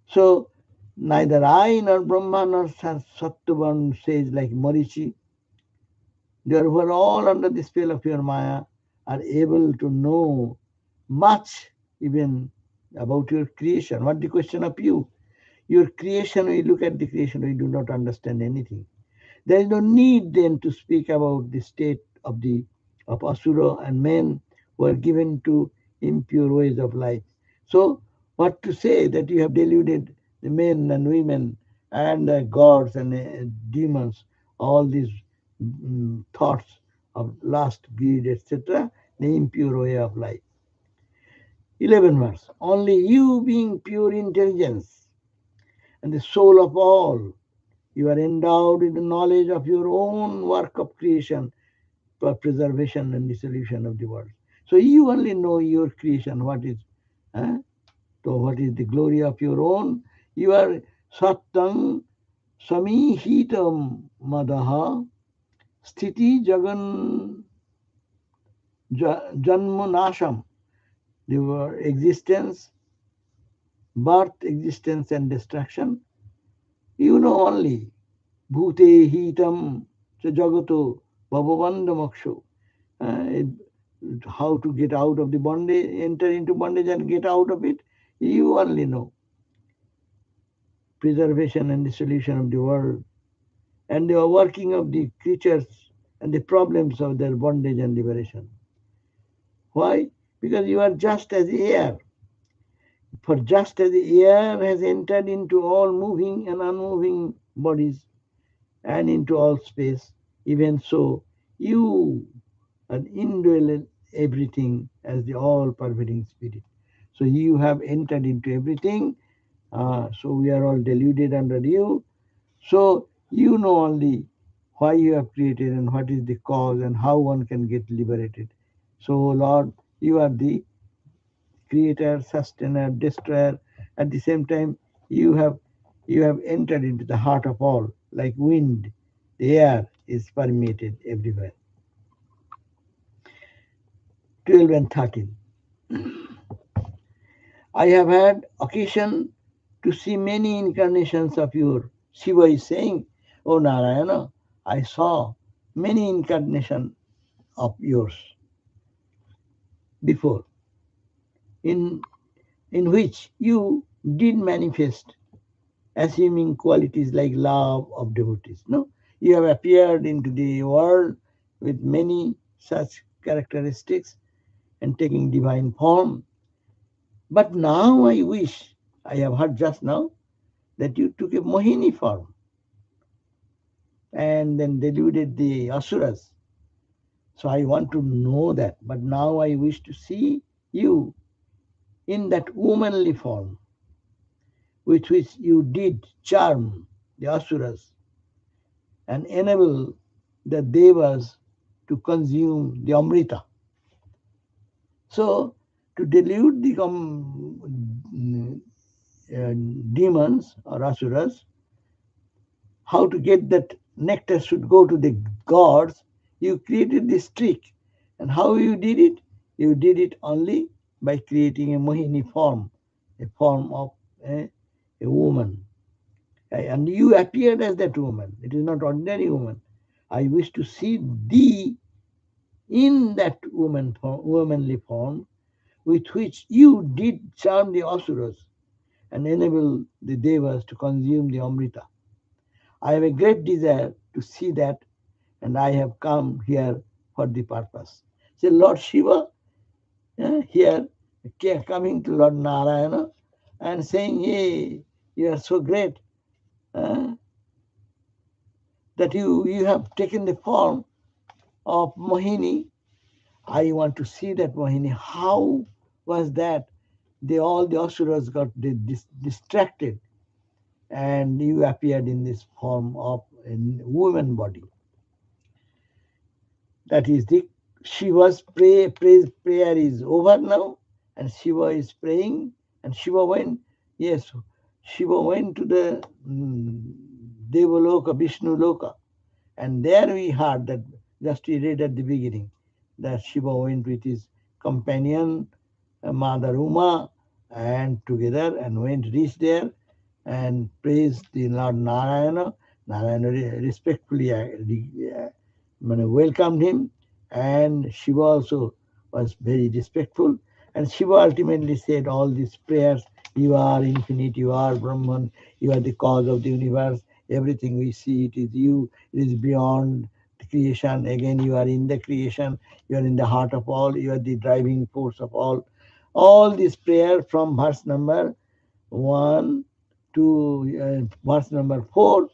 Speaker 4: So, neither I nor Brahma nor Sattvavan says like Marichi, therefore all under the spell of your Maya are able to know much even about your creation. What the question of you? Your creation, we look at the creation, we do not understand anything. There is no need then to speak about the state of Asura and men who are given to impure ways of life. So, what to say that you have deluded the men and women and gods and demons, all these thoughts of lust, greed, etc., the impure way of life. 11 verse. Only you being pure intelligence and the soul of all, you are endowed with the knowledge of your own work of creation for preservation and dissolution of the world. So you only know your creation, what is, so what is the glory of your own. You are Sattang Samihitam Madaha Sthiti Jagan Janmanasham. Your existence, birth, existence, and destruction. You know only Bhute hitam cha jagato bhavavandamakshu. How to get out of the bondage, enter into bondage and get out of it, you only know. Preservation and the solution of the world and the working of the creatures and the problems of their bondage and liberation. Why? Because you are just as air. For just as the air has entered into all moving and unmoving bodies and into all space, even so you are indwell everything as the all-pervading spirit. So you have entered into everything. So we are all deluded under you. So you know only why you have created and what is the cause and how one can get liberated. So Lord, you are the creator, sustainer, destroyer. At the same time, you have entered into the heart of all, like wind. The air is permeated everywhere. 12 and 13. I have had occasion to see many incarnations of your. Shiva is saying, O Narayana, I saw many incarnations of yours before, in which you did manifest assuming qualities like love of devotees. No, you have appeared into the world with many such characteristics and taking divine form. But now I wish, I have heard just now, that you took a Mohini form and then deluded the Asuras. So I want to know that. But now I wish to see you in that womanly form with which you did charm the Asuras and enable the Devas to consume the Amrita. So, to delude the demons or Asuras, how to get that nectar should go to the gods, you created this trick. And how you did it? You did it only by creating a Mohini form, a form of a woman. And you appeared as that woman. It is not ordinary woman. I wish to see thee in that womanly form with which you did charm the Asuras and enable the Devas to consume the Amrita. I have a great desire to see that, and I have come here for the purpose. So Lord Shiva here coming to Lord Narayana and saying, hey, you are so great that you have taken the form of Mohini. I want to see that Mohini. How was that? All the Asuras got distracted and you appeared in this form of a woman body. That is the Shiva's prayer is over now, and Shiva is praying, and Shiva went, yes, Shiva went to the Devaloka, Vishnu Loka, and there we heard that, just we read at the beginning, that Shiva went with his companion, Mother Uma, and together and reached there and praised the Lord Narayana. Narayana respectfully welcomed him, and Shiva also was very respectful. And Shiva ultimately said all these prayers: "You are infinite, you are Brahman, you are the cause of the universe. Everything we see, it is you. It is beyond the creation. Again, you are in the creation. You are in the heart of all. You are the driving force of all." All this prayer from verse number 1 to verse number 4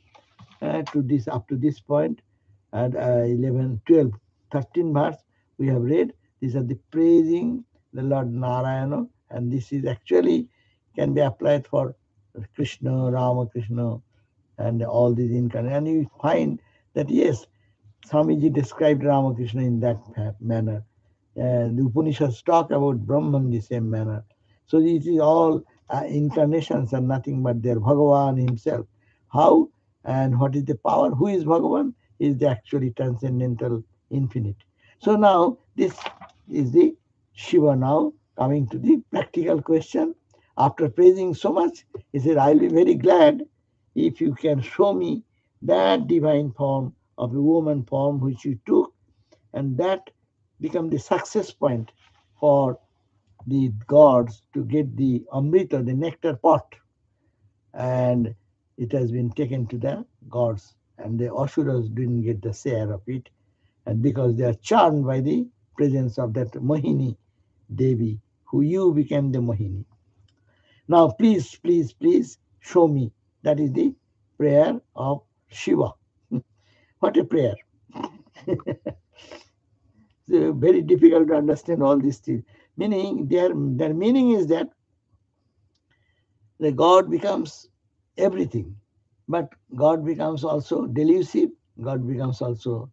Speaker 4: to this, up to this point, and 11, 12, 13 verse we have read. These are the praising the Lord Narayana, and this is actually can be applied for Krishna, Ramakrishna, and all these incarnations. And you find that yes, Swamiji described Ramakrishna in that manner. The Upanishads talk about Brahman in the same manner. So it is all incarnations are nothing but their Bhagavan himself. How and what is the power? Who is Bhagavan? Is the actually transcendental infinite. So now this is the Shiva. Now coming to the practical question. After praising so much, he said, I'll be very glad if you can show me that divine form of a woman form which you took, and that become the success point for the gods to get the amrita, the nectar pot, and it has been taken to the gods, and the asuras didn't get the share of it, and because they are charmed by the presence of that Mohini Devi, who you became the Mohini. Now please, please, please show me. That is the prayer of Shiva. What a prayer. It's very difficult to understand all these things. Meaning, their meaning is that the God becomes everything, but God becomes also delusive, God becomes also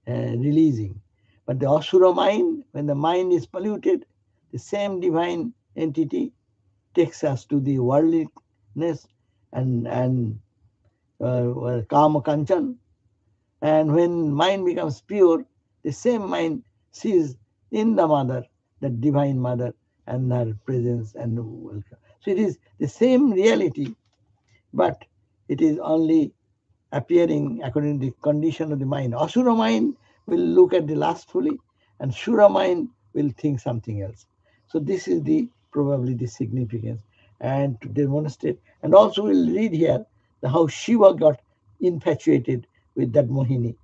Speaker 4: releasing. But the Asura mind, when the mind is polluted, the same divine entity takes us to the worldliness and Kama Kanchan. And when mind becomes pure, the same mind sees in the mother, the divine mother, and her presence and welcome. So it is the same reality, but it is only appearing according to the condition of the mind. Asura mind will look at the lustfully, and Shura mind will think something else. So this is the probably the significance, and to demonstrate, and also we'll read here how Shiva got infatuated with that Mohini,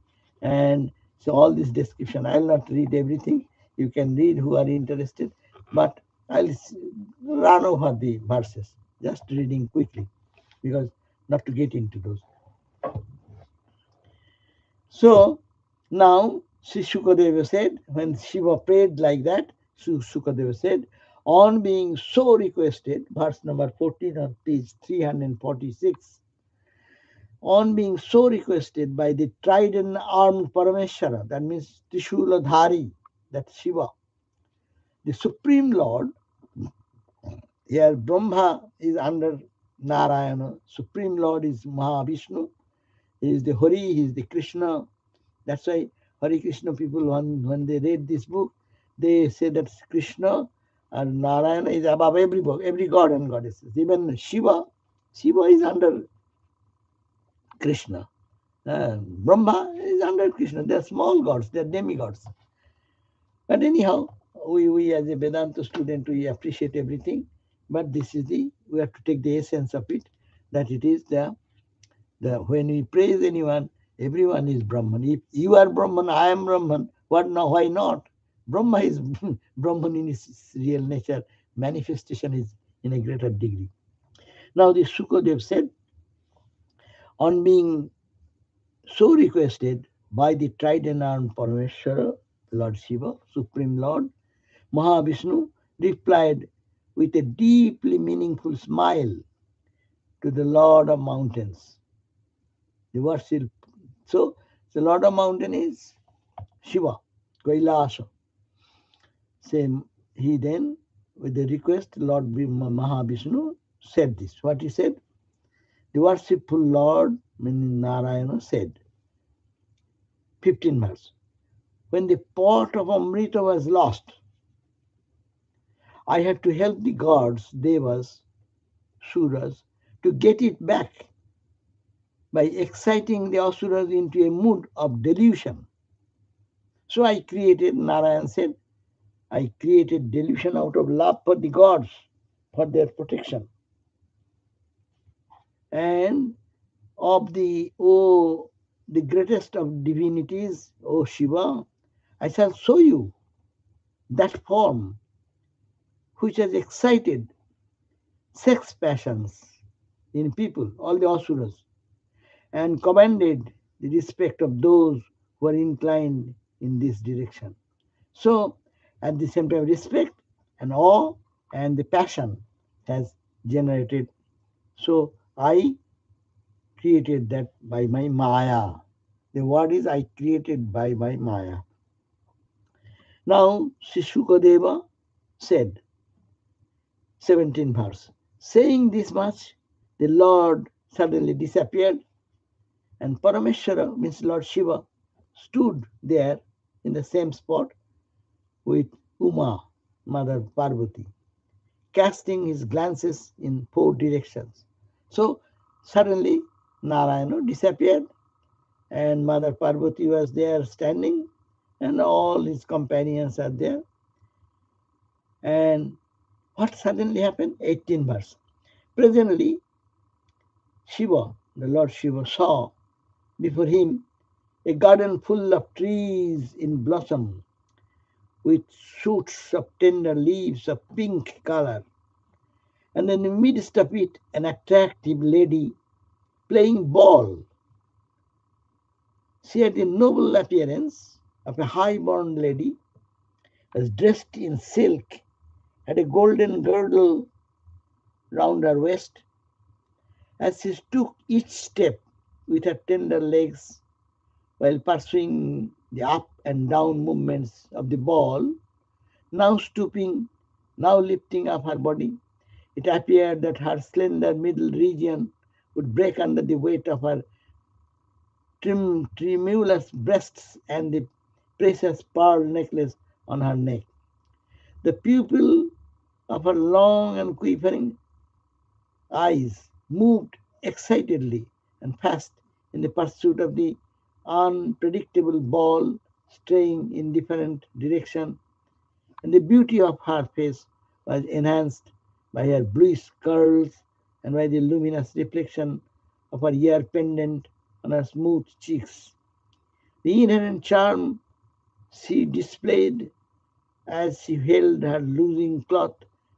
Speaker 4: and so all this description. I'll not read everything. You can read who are interested, but I'll run over the verses, just reading quickly, because not to get into those. So now Sri Shukadeva said, when Shiva prayed like that, Shukadeva said, on being so requested, verse number 14 on page 346, on being so requested by the trident armed Parameshwara, that means Trishuladhari, that Shiva, the Supreme Lord. Here Brahma is under Narayana, Supreme Lord is Mahavishnu, he is the Hari, he is the Krishna. That's why Hare Krishna people, when they read this book, they say that Krishna and Narayana is above every book, every god and goddesses. Even Shiva is under Krishna. Brahma is under Krishna. They are small gods, they are demigods. But anyhow, we as a Vedanta student, we appreciate everything. But this is we have to take the essence of it, that it is when we praise anyone, everyone is Brahman. If you are Brahman, I am Brahman, what now? Why not? Brahma is Brahman in his real nature. Manifestation is in a greater degree. Now the Sukadev said, on being so requested by the trident armed Parameshwara, Lord Shiva, Supreme Lord, Mahavishnu replied with a deeply meaningful smile to the Lord of Mountains. The worship. So the Lord of Mountain is Shiva, Kailasa. Same, he then, with the request, Lord Mahavishnu said this. What he said? The worshipful Lord, meaning Narayana, said, 15 verse, when the pot of Amrita was lost, I had to help the gods, devas, suras, to get it back by exciting the asuras into a mood of delusion. So I created, Narayan said, I created delusion out of love for the gods, for their protection. And of the greatest of divinities, O Shiva, I shall show you that form which has excited sex passions in people, all the asuras, and commanded the respect of those who are inclined in this direction. So, at the same time, respect and awe and the passion has generated. So, I created that by my Maya. The word is I created by my Maya. Now, Shukadeva said, 17th verse, saying this much, the Lord suddenly disappeared, and Parameshwara, means Lord Shiva, stood there in the same spot with Uma, Mother Parvati, casting his glances in 4 directions. So suddenly Narayana disappeared, and Mother Parvati was there standing, and all his companions are there. And what suddenly happened? 18th verse. Presently, Shiva, the Lord Shiva, saw before him a garden full of trees in blossom, with shoots of tender leaves of pink color, and in the midst of it an attractive lady playing ball. She had the noble appearance of a high-born lady, was dressed in silk, had a golden girdle round her waist. As she took each step with her tender legs, while pursuing the up and down movements of the ball, now stooping, now lifting up her body, it appeared that her slender middle region would break under the weight of her tremulous breasts and the precious pearl necklace on her neck. The pupil of her long and quivering eyes moved excitedly and fast in the pursuit of the unpredictable ball straying in different directions, and the beauty of her face was enhanced by her bluish curls and by the luminous reflection of her ear pendant on her smooth cheeks. The inherent charm she displayed as she held her losing cloth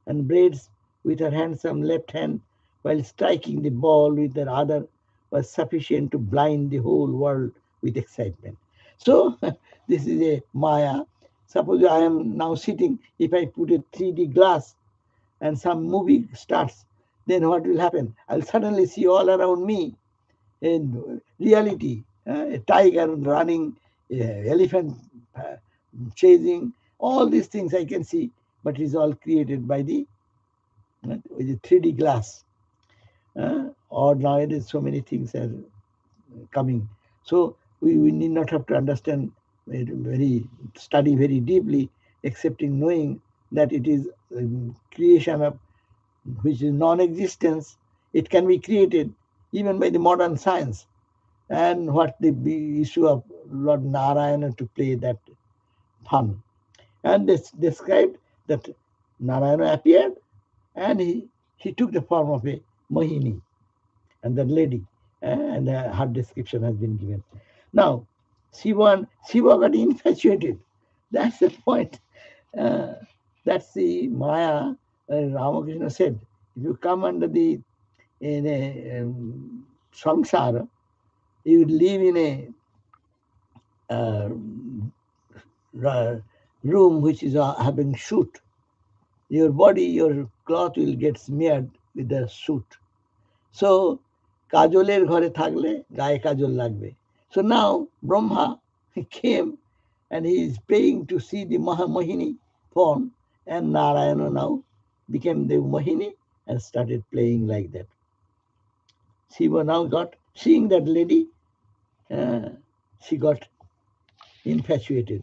Speaker 4: and braids with her handsome left hand while striking the ball with her other was sufficient to blind the whole world with excitement. So, this is a Maya. Suppose I am now sitting, if I put a 3D glass and some movie starts, then what will happen? I'll suddenly see all around me in reality, a tiger running, elephant chasing, all these things I can see, but it is all created by the with the 3D glass. Or nowadays so many things are coming. So we need not have to understand study very deeply, excepting knowing that it is creation of which is non-existence. It can be created even by the modern science. And what the issue of Lord Narayana to play that fun. And it's described that Narayana appeared and he took the form of a Mohini, and that lady, and her description has been given. Now, Shiva got infatuated. That's the point. That's the Maya. Ramakrishna said, if you come under the in a samsara, you live in a room which is having soot. Your body, your cloth will get smeared with the soot. So, কাজলের ঘরে থাকলে গায়ে কাজল লাগবে. So now Brahma came and he is paying to see the Mohini form, and Narayana now became the Mohini and started playing like that. Shiva now got, seeing that lady, she got infatuated.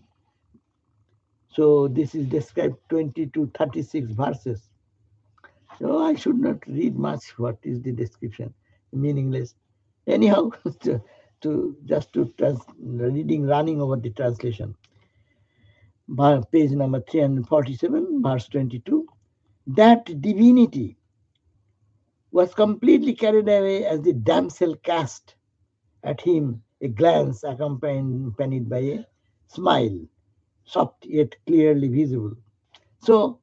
Speaker 4: So this is described 20 to 36 verses. So I should not read much. What is the description? Meaningless. Anyhow, reading, running over the translation. Page number 347, verse 22. That divinity was completely carried away as the damsel cast at him a glance accompanied by a smile, soft yet clearly visible. So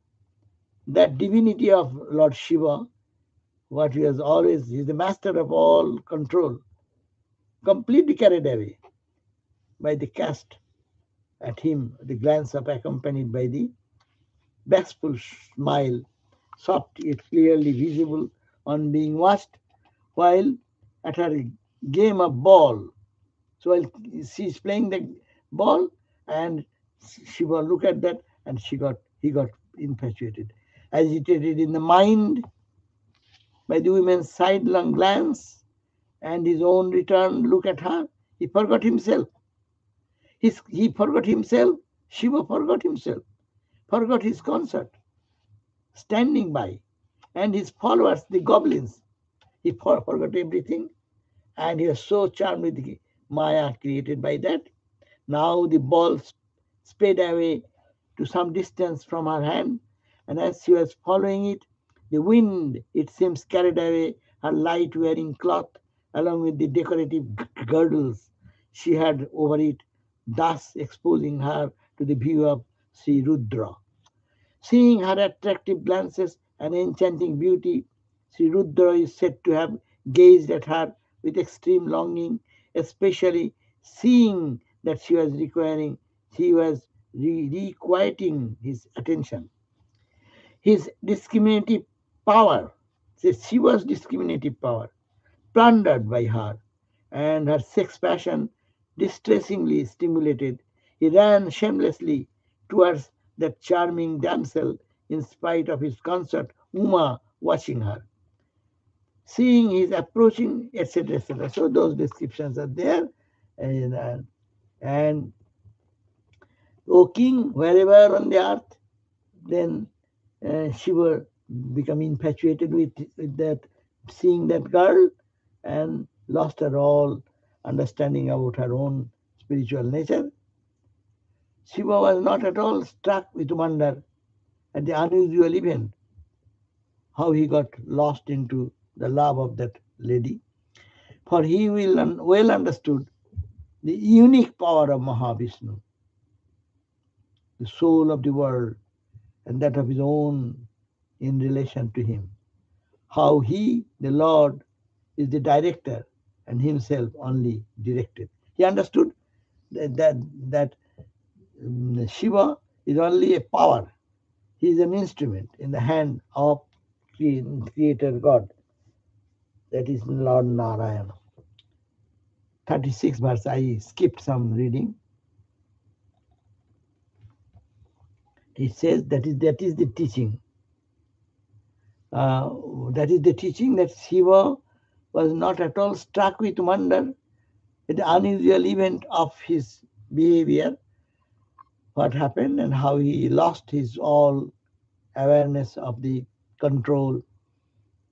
Speaker 4: that divinity of Lord Shiva, what he has always, he is the master of all control, completely carried away by the cast at him, the glance of accompanied by the bashful smile, soft yet clearly visible on being watched, while at her game of ball. So while she's playing the ball, and Shiva look at that, and he got infatuated, agitated in the mind by the woman's sidelong glance and his own return look at her. He forgot himself. He forgot himself. Shiva forgot himself, forgot his concert, standing by, and his followers, the goblins. He forgot everything, and he was so charmed with the Maya created by that. Now the ball sped away to some distance from her hand, and as she was following it, the wind, it seems, carried away her light wearing cloth along with the decorative girdles she had over it, thus exposing her to the view of Sri Rudra. Seeing her attractive glances and enchanting beauty, Sri Rudra is said to have gazed at her with extreme longing, especially seeing that she was requiting his attention. His discriminative power, says Shiva's discriminative power, plundered by her, and her sex passion distressingly stimulated, he ran shamelessly towards that charming damsel in spite of his consort Uma watching her. Seeing his approaching, etc., etc. So those descriptions are there. And O king, wherever on the earth, then Shiva become infatuated with that, seeing that girl, and lost her all understanding about her own spiritual nature. Shiva was not at all struck with wonder at the unusual event, how he got lost into the love of that lady, for he well understood the unique power of Mahavishnu, the soul of the world, and that of his own in relation to him. How he, the Lord, is the director and himself only directed. He understood that Shiva is only a power. He is an instrument in the hand of Creator God, that is Lord Narayana. 36 verse, I skipped some reading. It says that is the teaching. That is the teaching that Shiva was not at all struck with wonder at the unusual event of his behavior, what happened and how he lost his all awareness of the control,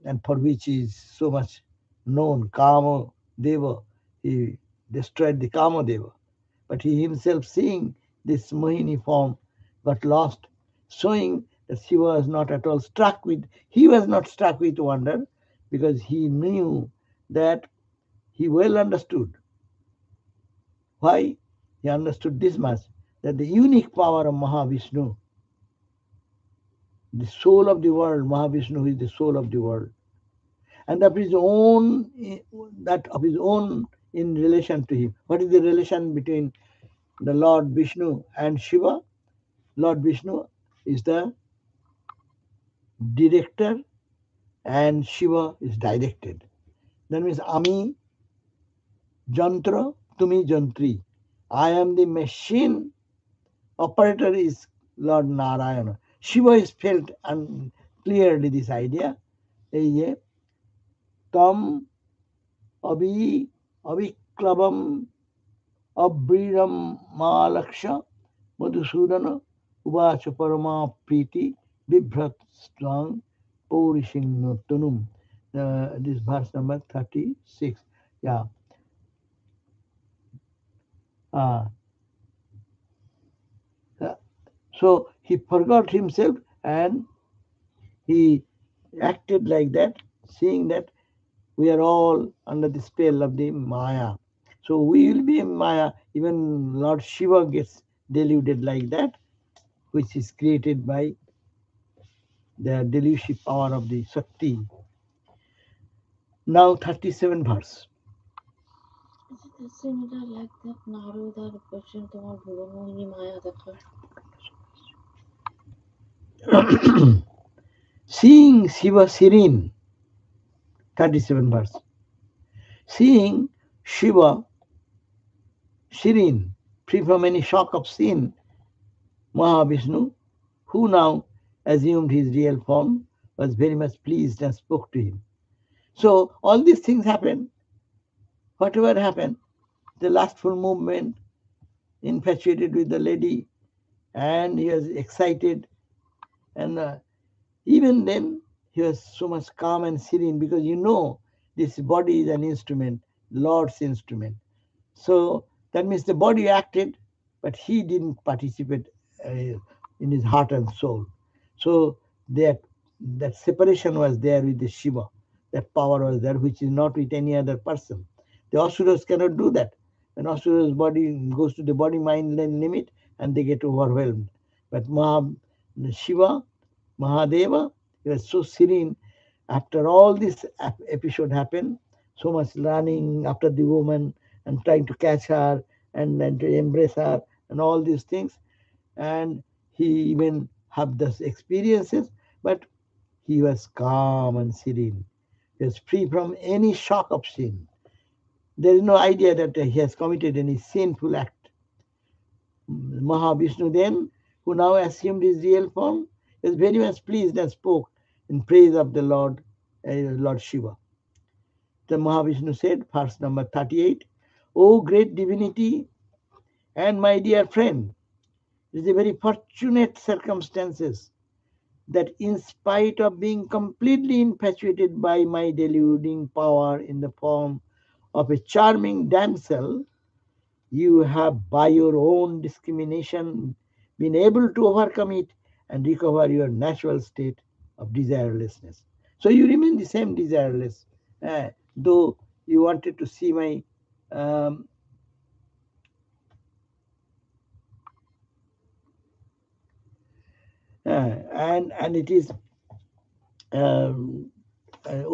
Speaker 4: and for which he is so much known, Kama Deva. He destroyed the Kama Deva. But he himself, seeing this Mohini form, got lost, showing that Shiva was not at all struck with, he was not struck with wonder, because he knew that he well understood. Why? He understood this much, that the unique power of Mahavishnu, the soul of the world, Mahavishnu is the soul of the world, and of his own, that of his own in relation to him. What is the relation between the Lord Vishnu and Shiva? Lord Vishnu is the director and Shiva is directed. That means Ami Jantra, Tumi Jantri. I am the machine, operator is Lord Narayana. Shiva is felt and clearly this idea এই যে তম অবিক্লবম অব্রীরম মালক্ষ্য মধুসূদন উবাচ পরমা প্রীতি বিভ্রত স্ত্রং পৌরিসিংহতনুম. This verse number 36. Yeah. Uh, so he forgot himself and he acted like that, seeing that we are all under the spell of the Maya. So we will be in Maya. Even Lord Shiva gets deluded like that, which is created by the delusive power of the Shakti. Now 37 verse.
Speaker 5: Is it similar like that Naruda's question তোমার ভুবনমোহিনী মায়া দেখা?
Speaker 4: Seeing Shiva serene, 37 verse. Seeing Shiva serene, free from any shock of sin, Mahavishnu, who now assumed his real form, was very much pleased and spoke to him. So all these things happen. Whatever happened, the lustful movement, infatuated with the lady, and he was excited, and even then he was so much calm and serene, because this body is an instrument, Lord's instrument. So that means the body acted, but he didn't participate in his heart and soul. So that separation was there with the Shiva. That power was there, which is not with any other person. The asuras cannot do that. When asuras body goes to the body-mind limit, and they get overwhelmed. But Shiva, Mahadeva, he was so serene. After all this episode happened, so much running after the woman and trying to catch her and to embrace her and all these things, and he even had those experiences, but he was calm and serene. He was free from any shock of sin. There is no idea that he has committed any sinful act. Mahavishnu then, who now assumed his real form, is very much pleased and spoke in praise of the Lord Shiva. The Mahavishnu said, verse number 38, "O great divinity and my dear friend, it is a very fortunate circumstances that in spite of being completely infatuated by my deluding power in the form of a charming damsel, you have by your own discrimination been able to overcome it and recover your natural state of desirelessness." So you remain the same desireless, though you wanted to see my and it is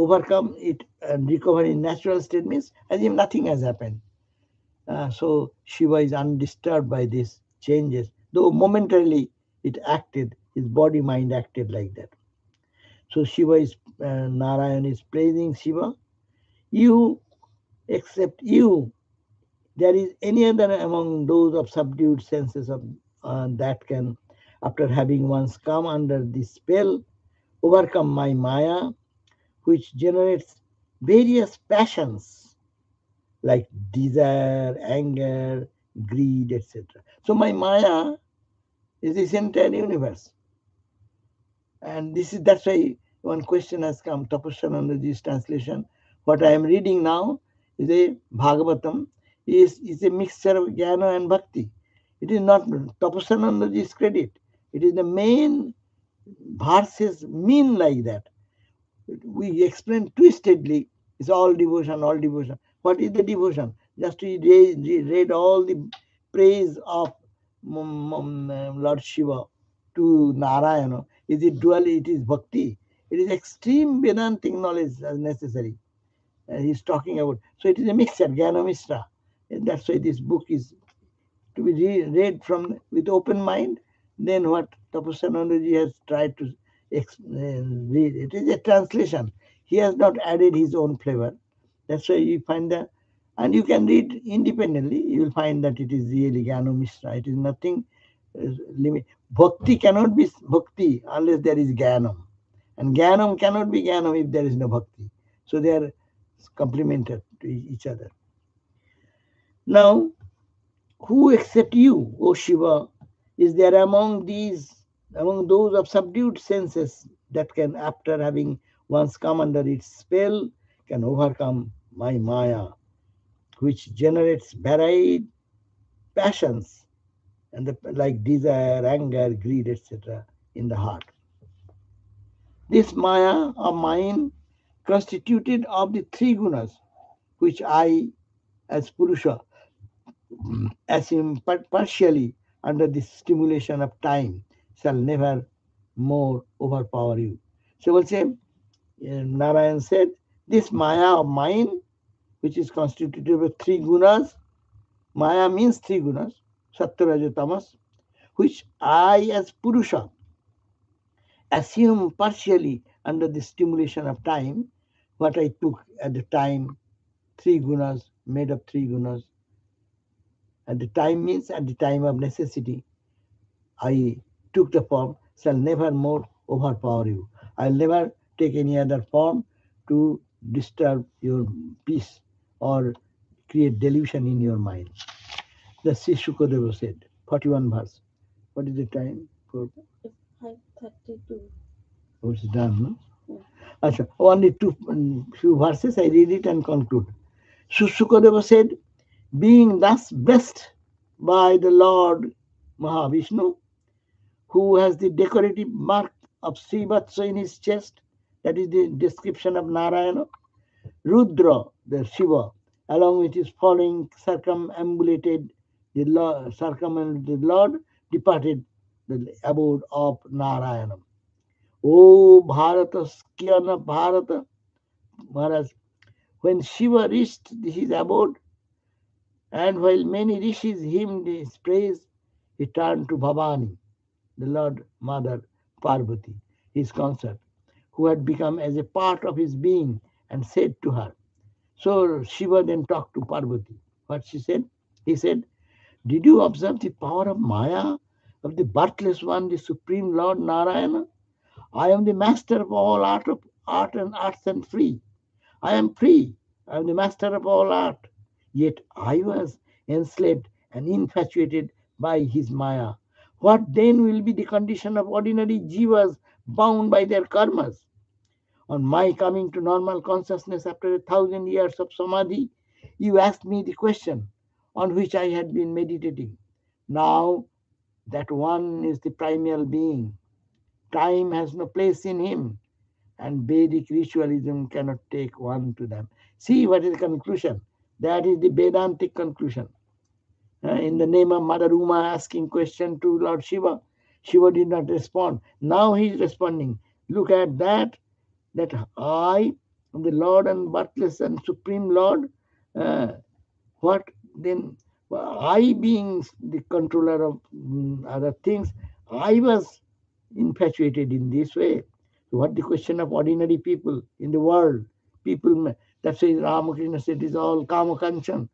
Speaker 4: overcome it and recover in natural state, means as if nothing has happened. So Shiva is undisturbed by these changes, though momentarily it acted, his body mind acted like that. So Shiva is Narayan is praising Shiva. You, except you, there is any other among those of subdued senses of that can, after having once come under this spell, overcome my Maya, which generates various passions like desire, anger, greed, etc. So my Maya is this entire universe. And that's why one question has come, Tapasyanandaji's translation. What I am reading now is a Bhagavatam, is a mixture of Jnana and Bhakti. It is not Tapasyanandaji's credit. It is the main verses mean like that. We explain twistedly, it's all devotion, all devotion. What is the devotion? Just to read all the praise of Lord Shiva to Narayana. Is it duality? It is bhakti. It is extreme Vedantic knowledge as necessary. He's talking about. So it is a mixture, Jnana Mishra. And that's why this book is to be read from with open mind. Then what Tapasyanandaji has tried to read. It is a translation. He has not added his own flavor. That's why you find that, and you can read independently. You will find that it is really Jnana Mishra. It is nothing limit. Bhakti cannot be bhakti unless there is Jnanam. And Jnanam cannot be Jnanam if there is no bhakti. So they are complemented to each other. Now, who except you, O Shiva, is there among those of subdued senses that can, after having once come under its spell, can overcome my Maya, which generates varied passions and like desire, anger, greed, etc. in the heart. This Maya of mine constituted of the three gunas, which I, as Purusha, assume partially under the stimulation of time, shall never more overpower you. So we'll say, Narayan said, this Maya of mine, which is constituted of three gunas, Maya means three gunas, Sattva, Raja, Tamas, which I, as Purusha, assume partially under the stimulation of time, what I took at the time, three gunas, made of three gunas. At the time means at the time of necessity, I took the form, shall never more overpower you. I'll never take any other form to disturb your peace or create delusion in your mind. The Sri Shukadeva said, 41 verse. What is the time?
Speaker 5: 5:32.
Speaker 4: Oh, it's done, no? Achha, only few verses, I read it and conclude. Shukadeva said, being thus blessed by the Lord Mahavishnu, who has the decorative mark of Srivatsa in his chest, that is the description of Narayana, Rudra, the Shiva, along with his following circumambulated the Lord, departed the abode of Narayana. O Bharata, Skiyana Bharata, Maharaj, when Shiva reached his abode, and while many rishis hymned his praise, he turned to Bhavani, the Lord Mother Parvati, his consort, who had become as a part of his being, and said to her. So Shiva then talked to Parvati. What she said? He said, did you observe the power of Maya, of the birthless one, the Supreme Lord Narayana? I am the master of all art and arts and free. I am free. I am the master of all art. Yet I was enslaved and infatuated by his Maya. What then will be the condition of ordinary jivas bound by their karmas? On my coming to normal consciousness after 1,000 years of samadhi, you asked me the question on which I had been meditating. Now that one is the primal being, time has no place in him, and Vedic ritualism cannot take one to them. See what is the conclusion? That is the Vedantic conclusion. In the name of Mother Uma asking question to Lord Shiva, Shiva did not respond. Now he is responding. Look at that I, the Lord and birthless and supreme Lord, what then? I being the controller of other things, I was infatuated in this way. So what the question of ordinary people in the world? People, that's why Ramakrishna said it is all kama kanchan.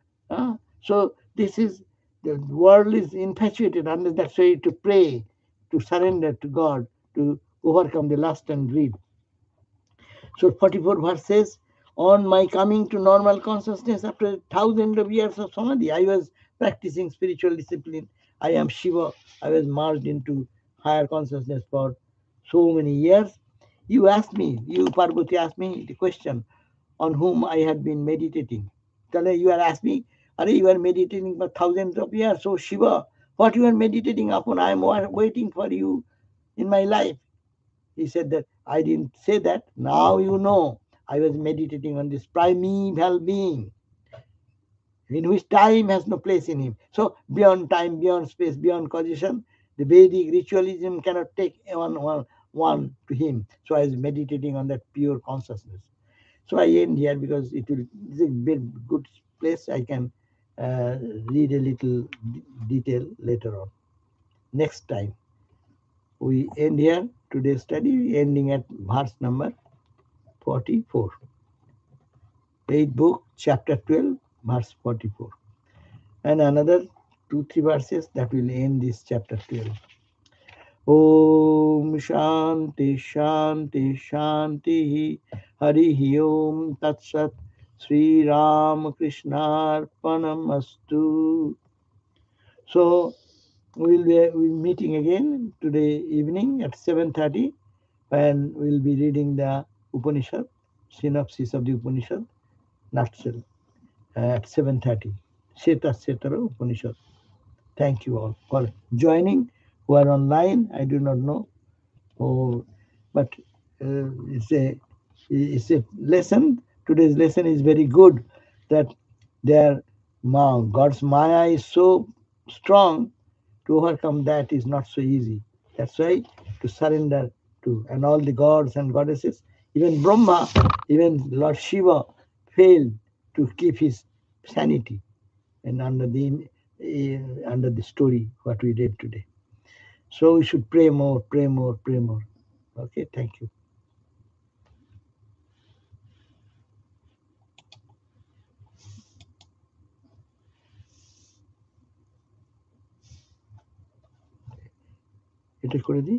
Speaker 4: So this is, the world is infatuated, and that's why to pray, to surrender to God, to overcome the lust and greed. So 44 verse says, on my coming to normal consciousness after thousands of years of samadhi, I was practicing spiritual discipline. I am Shiva. I was merged into higher consciousness for so many years. You Parvati asked me the question on whom I had been meditating. You are asking me, you are meditating for thousands of years. So Shiva, what you are meditating upon, I am waiting for you in my life. He said that I didn't say that. Now you know. I was meditating on this primeval being in which time has no place in him. So beyond time, beyond space, beyond causation, the Vedic ritualism cannot take one to him. So I was meditating on that pure consciousness. So I end here because it's a very good place. I can read a little detail later on. Next time. We end here today's study, ending at verse number 44. 8th book, chapter 12, verse 44. And another 2-3 verses that will end this chapter 12. Om Shanti Shanti Shanti Hari Om Tat Sat Sri Ram Krishna Arpanamastu. So we'll be meeting again today evening at 7:30 when we'll be reading the Upanishad, synopsis of the Upanishad, nutshell, at 7:30. Seta Setara Upanishad. Thank you all for joining who are online. I do not know. Oh, but it's a lesson. Today's lesson is very good. That their God's Maya is so strong. To overcome that is not so easy. That's why to surrender to, and all the gods and goddesses, even Brahma, even Lord Shiva failed to keep his sanity. And under the story what we read today. So we should pray more, pray more, pray more. Okay, thank you. এটা করে দিই।